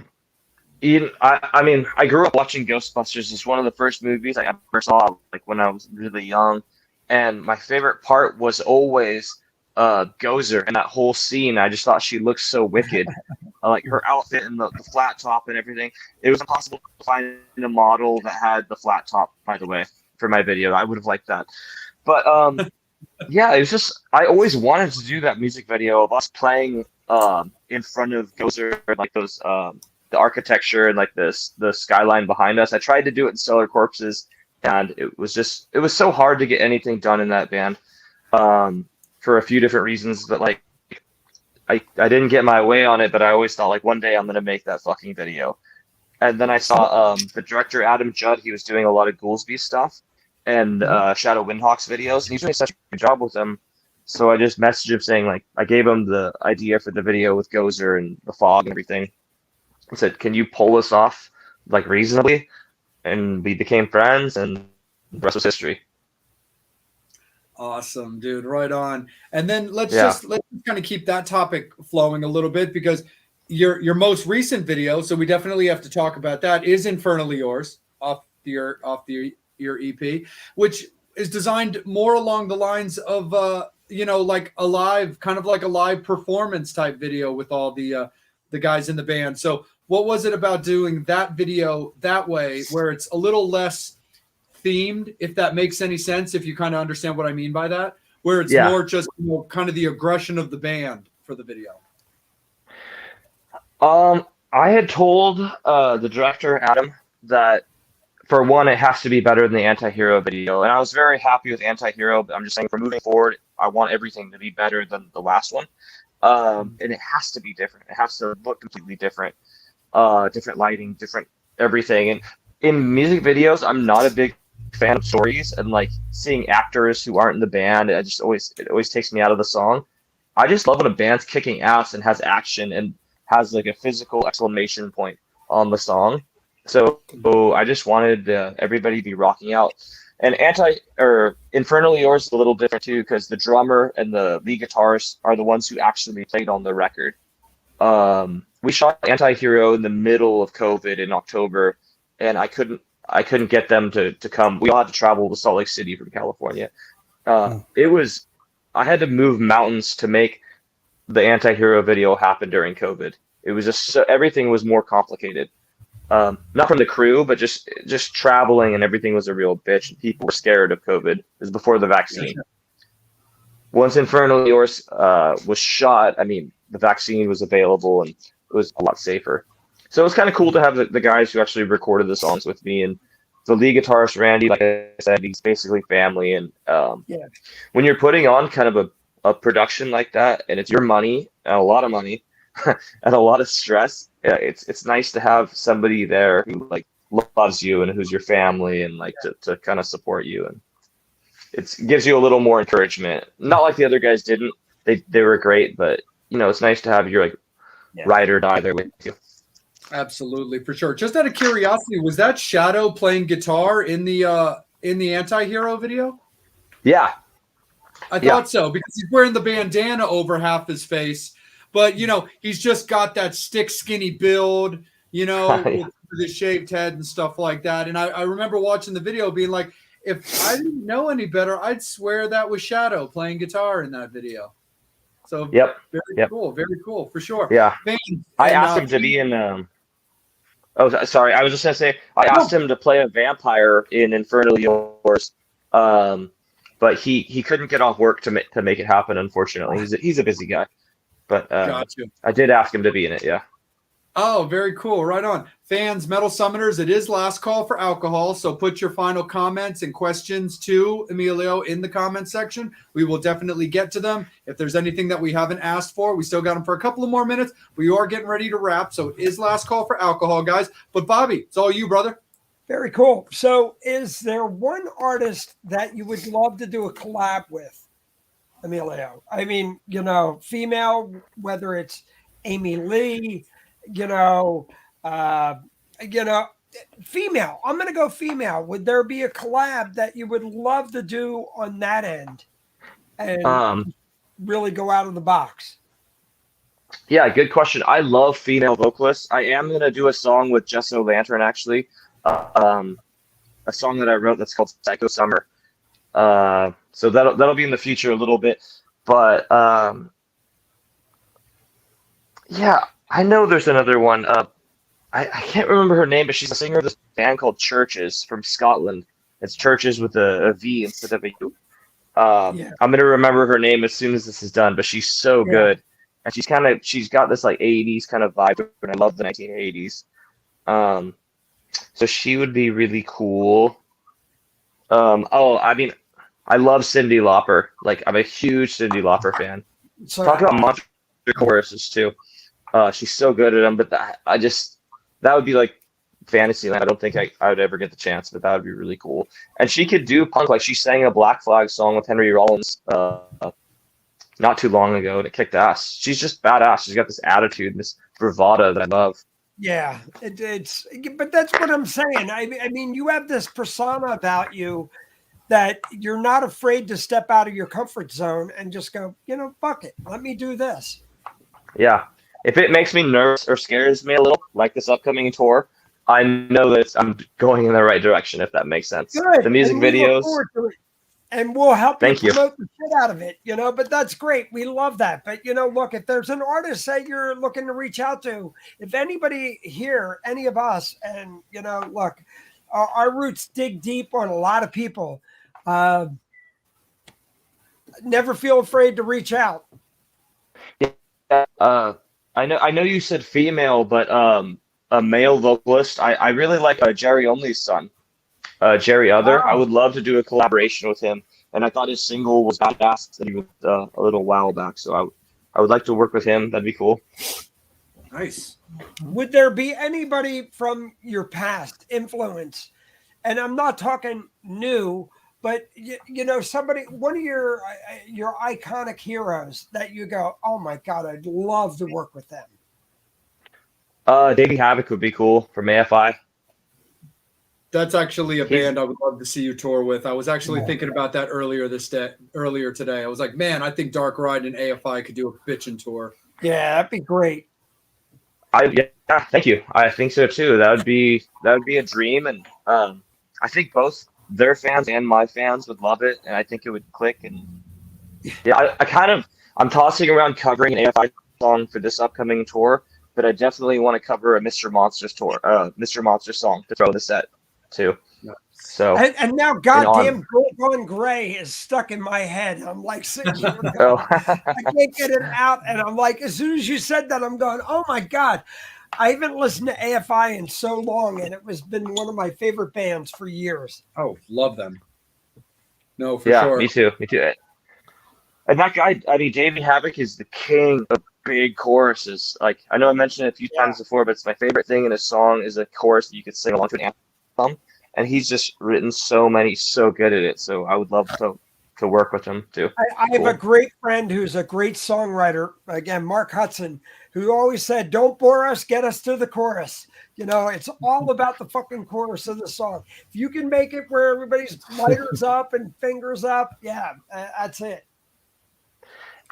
G: mean, I grew up watching Ghostbusters. It's one of the first movies I ever saw, like when I was really young. And my favorite part was always Gozer and that whole scene. I just thought she looked so wicked, like her outfit and the flat top and everything. It was impossible to find a model that had the flat top, by the way, for my video. I would have liked that. But yeah, it was just, I always wanted to do that music video of us playing in front of Gozer, like those the architecture and like the skyline behind us. I tried to do it in Stellar Corpses, and it was so hard to get anything done in that band for a few different reasons. But like I didn't get my way on it, but I always thought like one day I'm gonna make that fucking video. And then I saw the director Adam Judd. He was doing a lot of Goolsby stuff and Shadow Windhawks videos, and he's doing such a good job with them. So I just messaged him saying like I gave him the idea for the video with Gozer and the fog and everything. I said, "Can you pull this off like reasonably?" And we became friends, and the rest was history.
A: Awesome, dude. Right on. And then let's just kind of keep that topic flowing a little bit, because your most recent video, so we definitely have to talk about that, is Infernally Yours off your EP, which is designed more along the lines of like a live, kind of like a live performance type video with all the guys in the band. So what was it about doing that video that way, where it's a little less themed, if that makes any sense, if you kind of understand what I mean by that, where it's more just kind of the aggression of the band for the video?
G: I had told the director Adam that for one, it has to be better than the Anti-Hero video, and I was very happy with Anti-Hero, but I'm just saying for moving forward, I want everything to be better than the last one. And it has to be different. It has to look completely different. Different lighting, different everything. And in music videos, I'm not a big fan of stories, and like seeing actors who aren't in the band, it always takes me out of the song. I just love when a band's kicking ass and has action and has like a physical exclamation point on the song. So I just wanted everybody to be rocking out. And Infernally Yours is a little different too, because the drummer and the lead guitarist are the ones who actually played on the record. We shot Anti-Hero in the middle of COVID in October, and I couldn't get them to come. We all had to travel to Salt Lake City from California. I had to move mountains to make the Anti-Hero video happen during COVID. It was just everything was more complicated. Not from the crew, but just traveling, and everything was a real bitch. And people were scared of COVID. It was before the vaccine. Once Infernal Yours was shot, I mean, the vaccine was available, and it was a lot safer. So it was kind of cool to have the guys who actually recorded the songs with me. And the lead guitarist, Randy, like I said, he's basically family. And when you're putting on kind of a production like that, and it's your money, and a lot of money, and a lot of stress, it's nice to have somebody there who like loves you and who's your family, and like to kind of support you. And it gives you a little more encouragement. Not like the other guys didn't. They were great, but it's nice to have your like ride or die there with you.
A: Absolutely, for sure. Just out of curiosity, was that Shadow playing guitar in the anti-hero video?
G: Yeah.
A: I thought so, because he's wearing the bandana over half his face, but he's just got that stick skinny build, with the shaved head and stuff like that. And I remember watching the video being like, if I didn't know any better, I'd swear that was Shadow playing guitar in that video. So very cool, for sure.
G: Yeah. I asked him to be in oh, sorry. I was just gonna say I asked him to play a vampire in Infernal Yours, but he couldn't get off work to make it happen. Unfortunately, he's a busy guy. But
A: Gotcha.
G: I did ask him to be in it. Yeah.
A: Oh, very cool. Right on. Fans, Metal Summoners, it is last call for alcohol. So put your final comments and questions to Emilio in the comment section. We will definitely get to them. If there's anything that we haven't asked for, we still got them for a couple of more minutes. We are getting ready to wrap. So it is last call for alcohol, guys. But Bobby, it's all you, brother.
B: Very cool. So is there one artist that you would love to do a collab with, Emilio? I mean, female, whether it's Amy Lee, female. I'm going to go female. Would there be a collab that you would love to do on that end and really go out of the box?
G: Yeah, good question. I love female vocalists. I am going to do a song with Jess O'Lantern, actually. A song that I wrote that's called Psycho Summer. So that'll be in the future a little bit. But yeah, I know there's another one. I can't remember her name, but she's a singer of this band called Churches from Scotland. It's Churches with a V instead of a U. I'm gonna remember her name as soon as this is done, but she's so good. And she's got this like 80s kind of vibe, and I love the 1980s. So she would be really cool. I mean, I love Cyndi Lauper. Like, I'm a huge Cyndi Lauper fan. Talk about monster choruses too. She's so good at them, but that would be like Fantasyland. I don't think I would ever get the chance, but that would be really cool. And she could do punk. Like, she sang a Black Flag song with Henry Rollins not too long ago, and it kicked ass. She's just badass. She's got this attitude, this bravado that I love.
B: Yeah, but that's what I'm saying. I mean, you have this persona about you that you're not afraid to step out of your comfort zone and just go, fuck it, let me do this.
G: Yeah. If it makes me nervous or scares me a little, like this upcoming tour, I know that I'm going in the right direction, if that makes sense.
B: Good.
G: The music videos.
B: And we'll help you
G: Thank you.
B: promote the shit out of it, but that's great. We love that. But, look, if there's an artist that you're looking to reach out to, if anybody here, any of us, and, look, our roots dig deep on a lot of people. Never feel afraid to reach out.
G: I know you said female, but a male vocalist. I really like Jerry Only's son, Jerry Other. I would love to do a collaboration with him, and I thought his single was badass that he was a little while back. So I would like to work with him. That'd be cool.
A: Nice.
B: Would there be anybody from your past influence? And I'm not talking new, but somebody, one of your iconic heroes that you go, oh my God, I'd love to work with them.
G: Davey Havoc would be cool from AFI.
A: That's actually a band I would love to see you tour with. I was actually thinking about that earlier today. I was like, man, I think Dark Ride and AFI could do a bitchin' tour.
B: Yeah, that'd be great.
G: Yeah, thank you. I think so too. That would be a dream, and I think both their fans and my fans would love it, and I think it would click. And yeah, I'm tossing around covering an AFI song for this upcoming tour, but I definitely want to cover a Mr. Monsters tour, Mr. Monster song to throw in the set too. So
B: and now, goddamn, Gold Gone Gray is stuck in my head. I'm like sitting here, I can't get it out, and I'm like, as soon as you said that, I'm going, oh my God. I haven't listened to AFI in so long, and it was been one of my favorite bands for years.
A: Oh, love them. No, for sure.
G: Yeah, me too. And that guy, I mean, Davey Havoc is the king of big choruses. Like, I know I mentioned it a few times before, but it's my favorite thing in a song is a chorus that you could sing along to an anthem. And he's just written so good at it. So I would love to to work with them too.
B: I have a great friend who's a great songwriter. Again, Mark Hudson, who always said, "Don't bore us, get us to the chorus." You know, it's all about the fucking chorus of the song. If you can make it where everybody's lighters up and fingers up, yeah, that's it.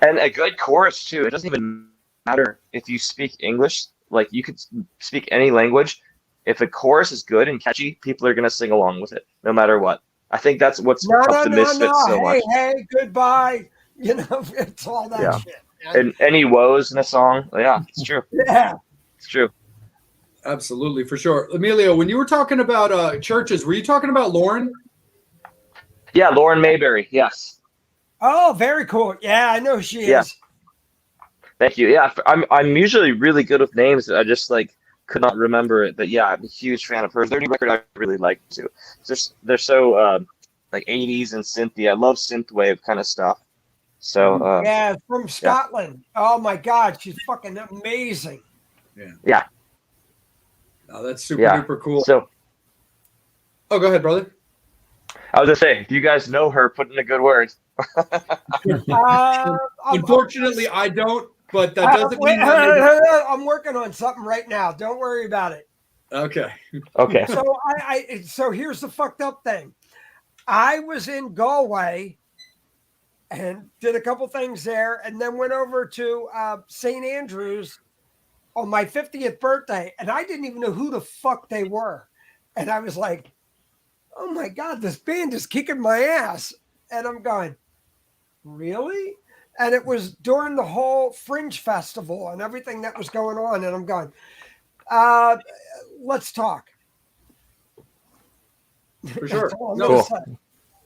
G: And a good chorus too. It doesn't even matter if you speak English. Like you could speak any language. If a chorus is good and catchy, people are gonna sing along with it, no matter what. I think that's what's helped the Misfits so much.
B: Hey, goodbye. You know, it's all that shit.
G: And any woes in a song, yeah, it's true.
B: Yeah,
G: it's true.
A: Absolutely, for sure. Emilio, when you were talking about churches, were you talking about Lauren?
G: Yeah, Lauren Mayberry. Yes.
B: Oh, very cool. Yeah, I know who she is.
G: Thank you. Yeah, I'm usually really good with names. I just could not remember it, but yeah, I'm a huge fan of hers. Their new record I really like too. They're so 80s and synthy. I love synthwave kind of stuff. So
B: yeah, from Scotland. Yeah. Oh my God, she's fucking amazing.
A: Yeah. Oh, that's super duper cool.
G: So,
A: go ahead, brother.
G: I was gonna say, if you guys know her, put in a good word.
A: Unfortunately, I don't. But that doesn't mean
B: I'm working on something right now. Don't worry about it.
A: Okay.
B: So so here's the fucked up thing. I was in Galway and did a couple things there, and then went over to St. Andrews on my 50th birthday, and I didn't even know who the fuck they were. And I was like, "Oh my God, this band is kicking my ass!" And I'm going, "Really?" And it was during the whole Fringe Festival and everything that was going on. And I'm going, let's talk.
A: For sure.
G: Cool.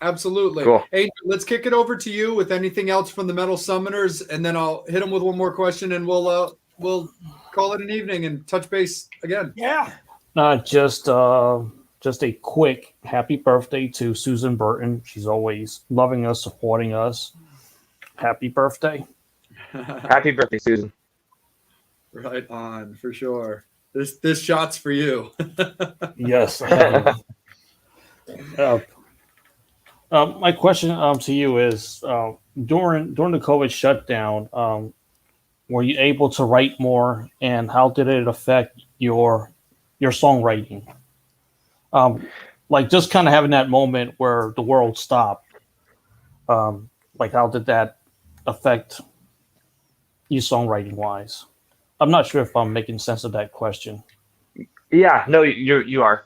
A: Absolutely.
G: Cool.
A: Hey, let's kick it over to you with anything else from the Metal Summoners, and then I'll hit them with one more question, and we'll call it an evening and touch base again.
B: Yeah.
F: Just a quick happy birthday to Susan Burton. She's always loving us, supporting us. Happy birthday.
G: Happy birthday, Susan.
A: Right on, for sure. This shot's for you.
F: Yes. My question to you is, during the COVID shutdown, were you able to write more, and how did it affect your songwriting? Just kind of having that moment where the world stopped. How did that affect you songwriting wise? I'm not sure if I'm making sense of that question.
G: Yeah, no, you are.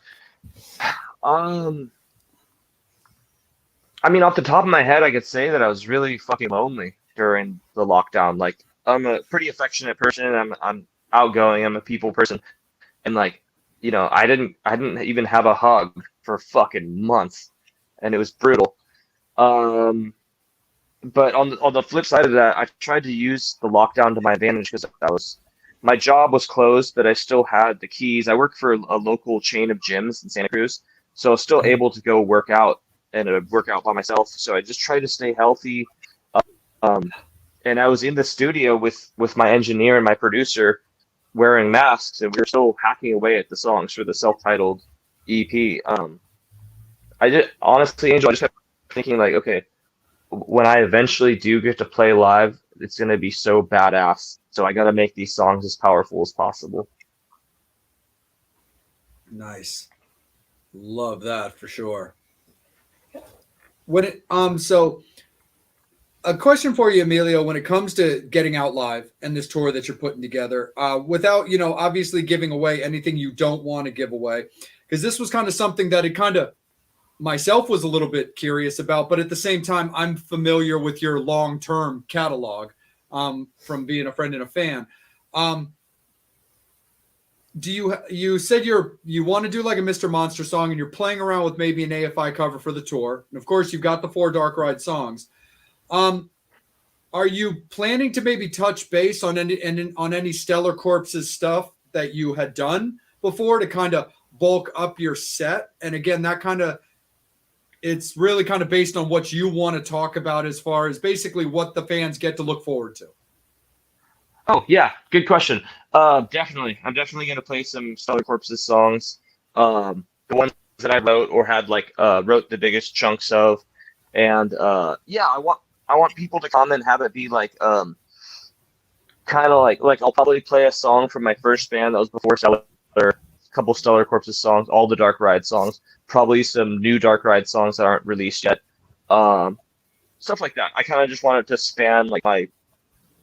G: I mean, off the top of my head, I could say that I was really fucking lonely during the lockdown. Like, I'm a pretty affectionate person. I'm outgoing. I'm a people person, and I didn't even have a hug for fucking months, and it was brutal. But on the flip side of that, I tried to use the lockdown to my advantage because my job was closed, but I still had the keys. I work for a local chain of gyms in Santa Cruz, so I was still able to go work out and work out by myself. So I just tried to stay healthy. And I was in the studio with my engineer and my producer wearing masks, and we were still hacking away at the songs for the self-titled EP. I did honestly, Angel, I just kept thinking okay, when I eventually do get to play live, it's going to be so badass. So I got to make these songs as powerful as possible.
A: Nice. Love that for sure. So a question for you, Emilio, when it comes to getting out live and this tour that you're putting together, without, obviously giving away anything you don't want to give away, because this was kind of something that it kind of myself was a little bit curious about, but at the same time, I'm familiar with your long-term catalog from being a friend and a fan. You said you want to do like a Mr. Monster song, and you're playing around with maybe an AFI cover for the tour. And of course, you've got the 4 Dark Ride songs. Are you planning to maybe touch base on any Stellar Corpse's stuff that you had done before to kind of bulk up your set? And again, it's really kind of based on what you want to talk about as far as basically what the fans get to look forward to.
G: Oh, yeah. Good question. Definitely. I'm definitely going to play some Stellar Corpse's songs. The ones that I wrote or had wrote the biggest chunks of. And yeah, I want people to come and have it be like kind of like I'll probably play a song from my first band that was before Stellar, a couple Stellar Corpses songs, all the Dark Ride songs, probably some new Dark Ride songs that aren't released yet, stuff like that. I kind of just want it to span like my,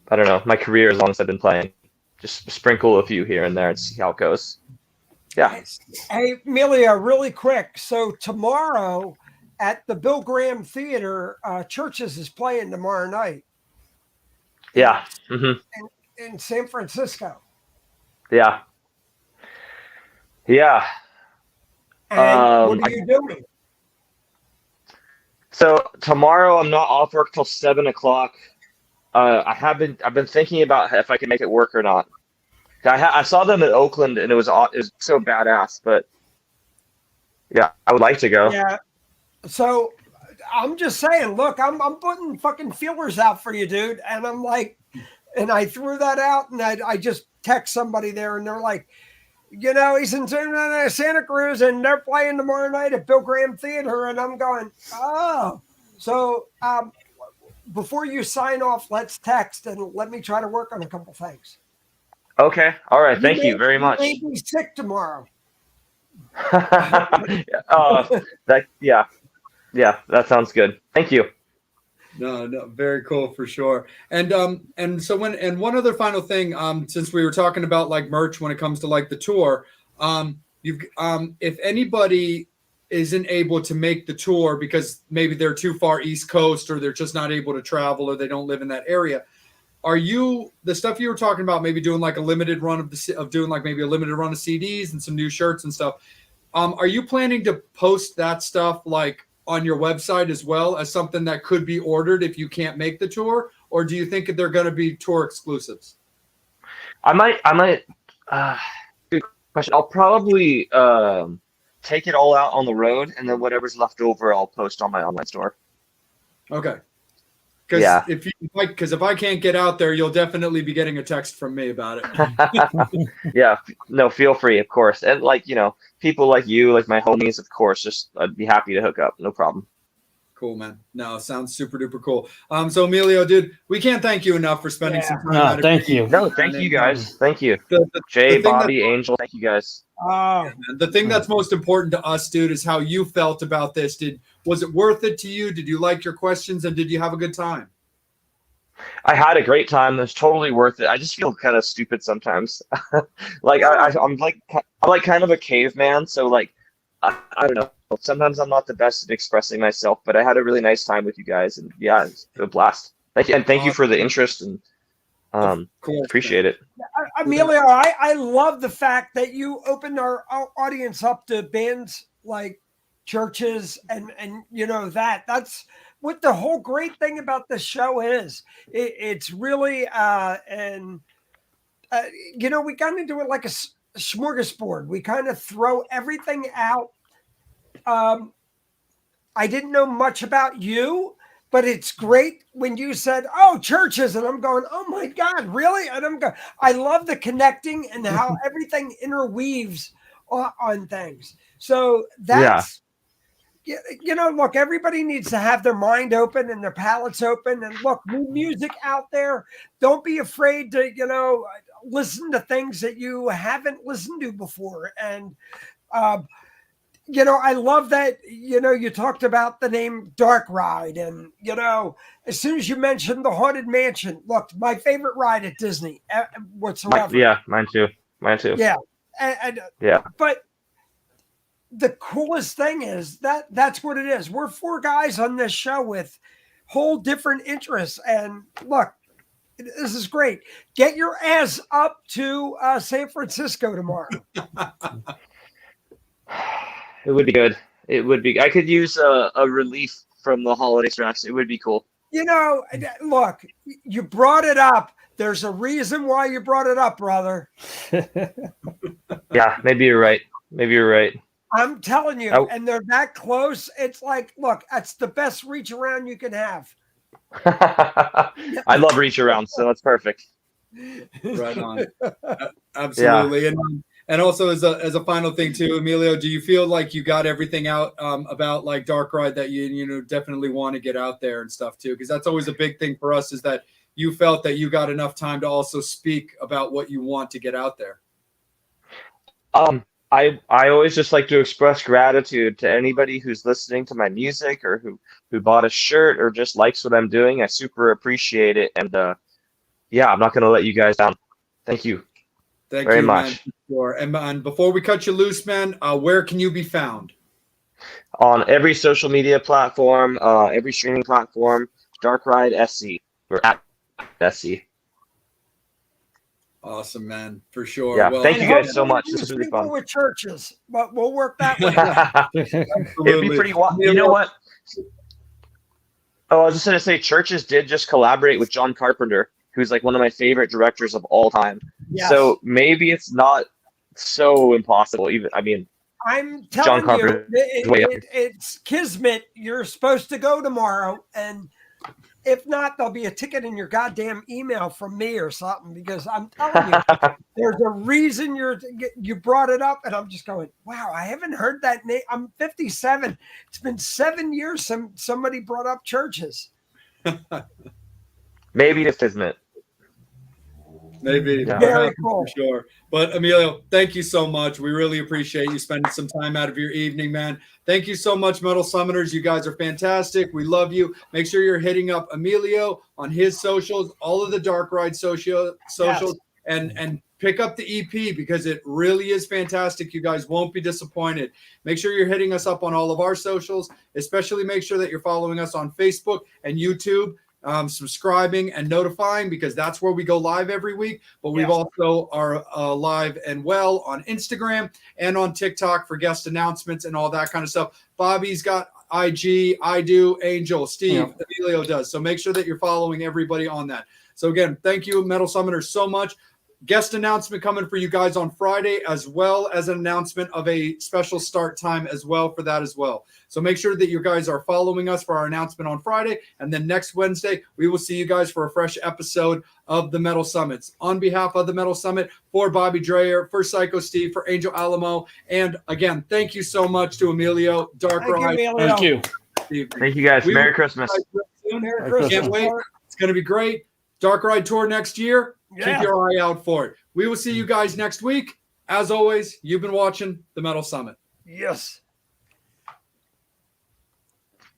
G: I don't know, my career as long as I've been playing. Just sprinkle a few here and there and see how it goes. Yeah.
B: Hey, Emilio, really quick. So tomorrow at the Bill Graham Theater, Churches is playing tomorrow night.
G: Yeah. Mm-hmm.
B: In San Francisco.
G: Yeah. Yeah.
B: And what are you doing?
G: So tomorrow I'm not off work till 7:00. I've been thinking about if I can make it work or not. I saw them in Oakland and it was so badass, but yeah, I would like to go.
B: Yeah. So I'm just saying, look, I'm putting fucking feelers out for you, dude. And I'm like, and I threw that out and I just text somebody there and they're like, you know, he's in Santa Cruz and they're playing tomorrow night at Bill Graham Theater. And I'm going, oh. So before you sign off, let's text and let me try to work on a couple things.
G: Okay. All right. Thank you very much.
B: You may be sick tomorrow.
G: Yeah, that sounds good. Thank you.
A: No, very cool for sure. And so one other final thing, since we were talking about like merch when it comes to like the tour, if anybody isn't able to make the tour because maybe they're too far East Coast or they're just not able to travel or they don't live in that area, are you the stuff you were talking about? Maybe doing like a limited run of doing like maybe a limited run of CDs and some new shirts and stuff. Are you planning to post that stuff like on your website as well as something that could be ordered if you can't make the tour, or do you think they're going to be tour exclusives?
G: I might. Good question. I'll probably take it all out on the road, and then whatever's left over, I'll post on my online store.
A: Okay. Because if I can't get out there, you'll definitely be getting a text from me about it.
G: Yeah, no, feel free, of course. And like, you know, people like you, like my homies, of course, just I'd be happy to hook up. No problem.
A: Cool, man. No, sounds super duper cool. So Emilio, dude, we can't thank you enough for spending some time.
F: No, thank you.
G: No, thank you guys. Thank you. Jay, Bobby, Angel, thank you guys.
A: The thing that's most important to us, dude, is how you felt about this. Was it worth it to you? Did you like your questions and did you have a good time?
G: I had a great time. It was totally worth it. I just feel kind of stupid sometimes. Like I'm like kind of a caveman, so like I don't know. Sometimes I'm not the best at expressing myself, but I had a really nice time with you guys, and yeah, it's a blast. Thank you, and thank you for the interest, and appreciate it.
B: Emilio, I love the fact that you opened our audience up to bands like Churches and you know that's what the whole great thing about this show is. It's really you know, we kind of do it like a smorgasbord. We kind of throw everything out. I didn't know much about you, but it's great when you said, "Oh, Churches," and I'm going, "Oh my God, really?" And I'm going, I love the connecting and how everything interweaves on things. So that's. Yeah. You know, look, everybody needs to have their mind open and their palates open. And look, new music out there. Don't be afraid to, you know, listen to things that you haven't listened to before. And, you know, I love that, you know, you talked about the name Dark Ride. And, you know, as soon as you mentioned the Haunted Mansion, look, my favorite ride at Disney whatsoever.
G: Yeah, mine too.
B: Yeah.
G: Yeah.
B: But the coolest thing is that's what it is. We're four guys on this show with whole different interests. And look, this is great. Get your ass up to San Francisco tomorrow.
G: It would be good. It would be. I could use a relief from the holiday stress. It would be cool.
B: You know, look, you brought it up. There's a reason why you brought it up, brother.
G: Yeah, maybe you're right.
B: I'm telling you, and they're that close. It's like, look, that's the best reach around you can have.
G: I love reach around, so that's perfect.
A: Right on. Absolutely. Yeah. And also as a final thing too, Emilio, do you feel like you got everything out about like Dark Ride that you definitely want to get out there and stuff too? Because that's always a big thing for us, is that you felt that you got enough time to also speak about what you want to get out there.
G: I always just like to express gratitude to anybody who's listening to my music or who bought a shirt or just likes what I'm doing. I super appreciate it, and yeah, I'm not gonna let you guys down. Thank you.
A: Thank
G: very
A: you,
G: much.
A: Man. Sure. And before we cut you loose, man, where can you be found?
G: On every social media platform, every streaming platform, Dark Ride SC. We're at SC.
A: Awesome, man, for sure.
G: Yeah,
A: well,
G: thank you guys so much. This was really fun.
B: With churches, but we'll work that way.
G: It'd be pretty wild. You know what? Oh, I was just gonna say, churches did just collaborate with John Carpenter, who's like one of my favorite directors of all time.
B: Yes.
G: So maybe it's not so impossible. Even I'm
B: telling you,
G: way up.
B: it's kismet. You're supposed to go tomorrow, and if not, there'll be a ticket in your goddamn email from me or something. Because I'm telling you, there's a reason you brought it up, and I'm just going, wow, I haven't heard that name. I'm 57. It's been 7 years since somebody brought up churches.
G: Maybe it's kismet.
A: Maybe.
B: Yeah. Very cool.
A: For sure. But Emilio, thank you so much. We really appreciate you spending some time out of your evening, man. Thank you so much, Metal Summoners. You guys are fantastic. We love you. Make sure you're hitting up Emilio on his socials, all of the Dark Ride socials, yes. and pick up the EP, because it really is fantastic. You guys won't be disappointed. Make sure you're hitting us up on all of our socials, especially make sure that you're following us on Facebook and YouTube. Subscribing and notifying, because that's where we go live every week. But we've also are live and well on Instagram and on TikTok for guest announcements and all that kind of stuff. Bobby's got IG, I do, Angel, Steve, Emilio does. So make sure that you're following everybody on that. So again, thank you, Metal Summoners, so much. Guest announcement coming for you guys on Friday, as well as an announcement of a special start time as well for that as well. So make sure that you guys are following us for our announcement on Friday. And then next Wednesday, we will see you guys for a fresh episode of the Metal Summits. On behalf of the Metal Summit, for Bobby Dreyer, for Psycho Steve, for Angel Alamo. And again, thank you so much to Emilio, Dark Ride.
F: Thank you.
G: Thank you guys. Merry Christmas.
B: Merry Christmas.
A: Can't wait. It's going to be great. Dark Ride tour next year.
B: Yeah.
A: Keep your eye out for it. We will see you guys next week. As always, you've been watching the Metal Summit.
B: Yes.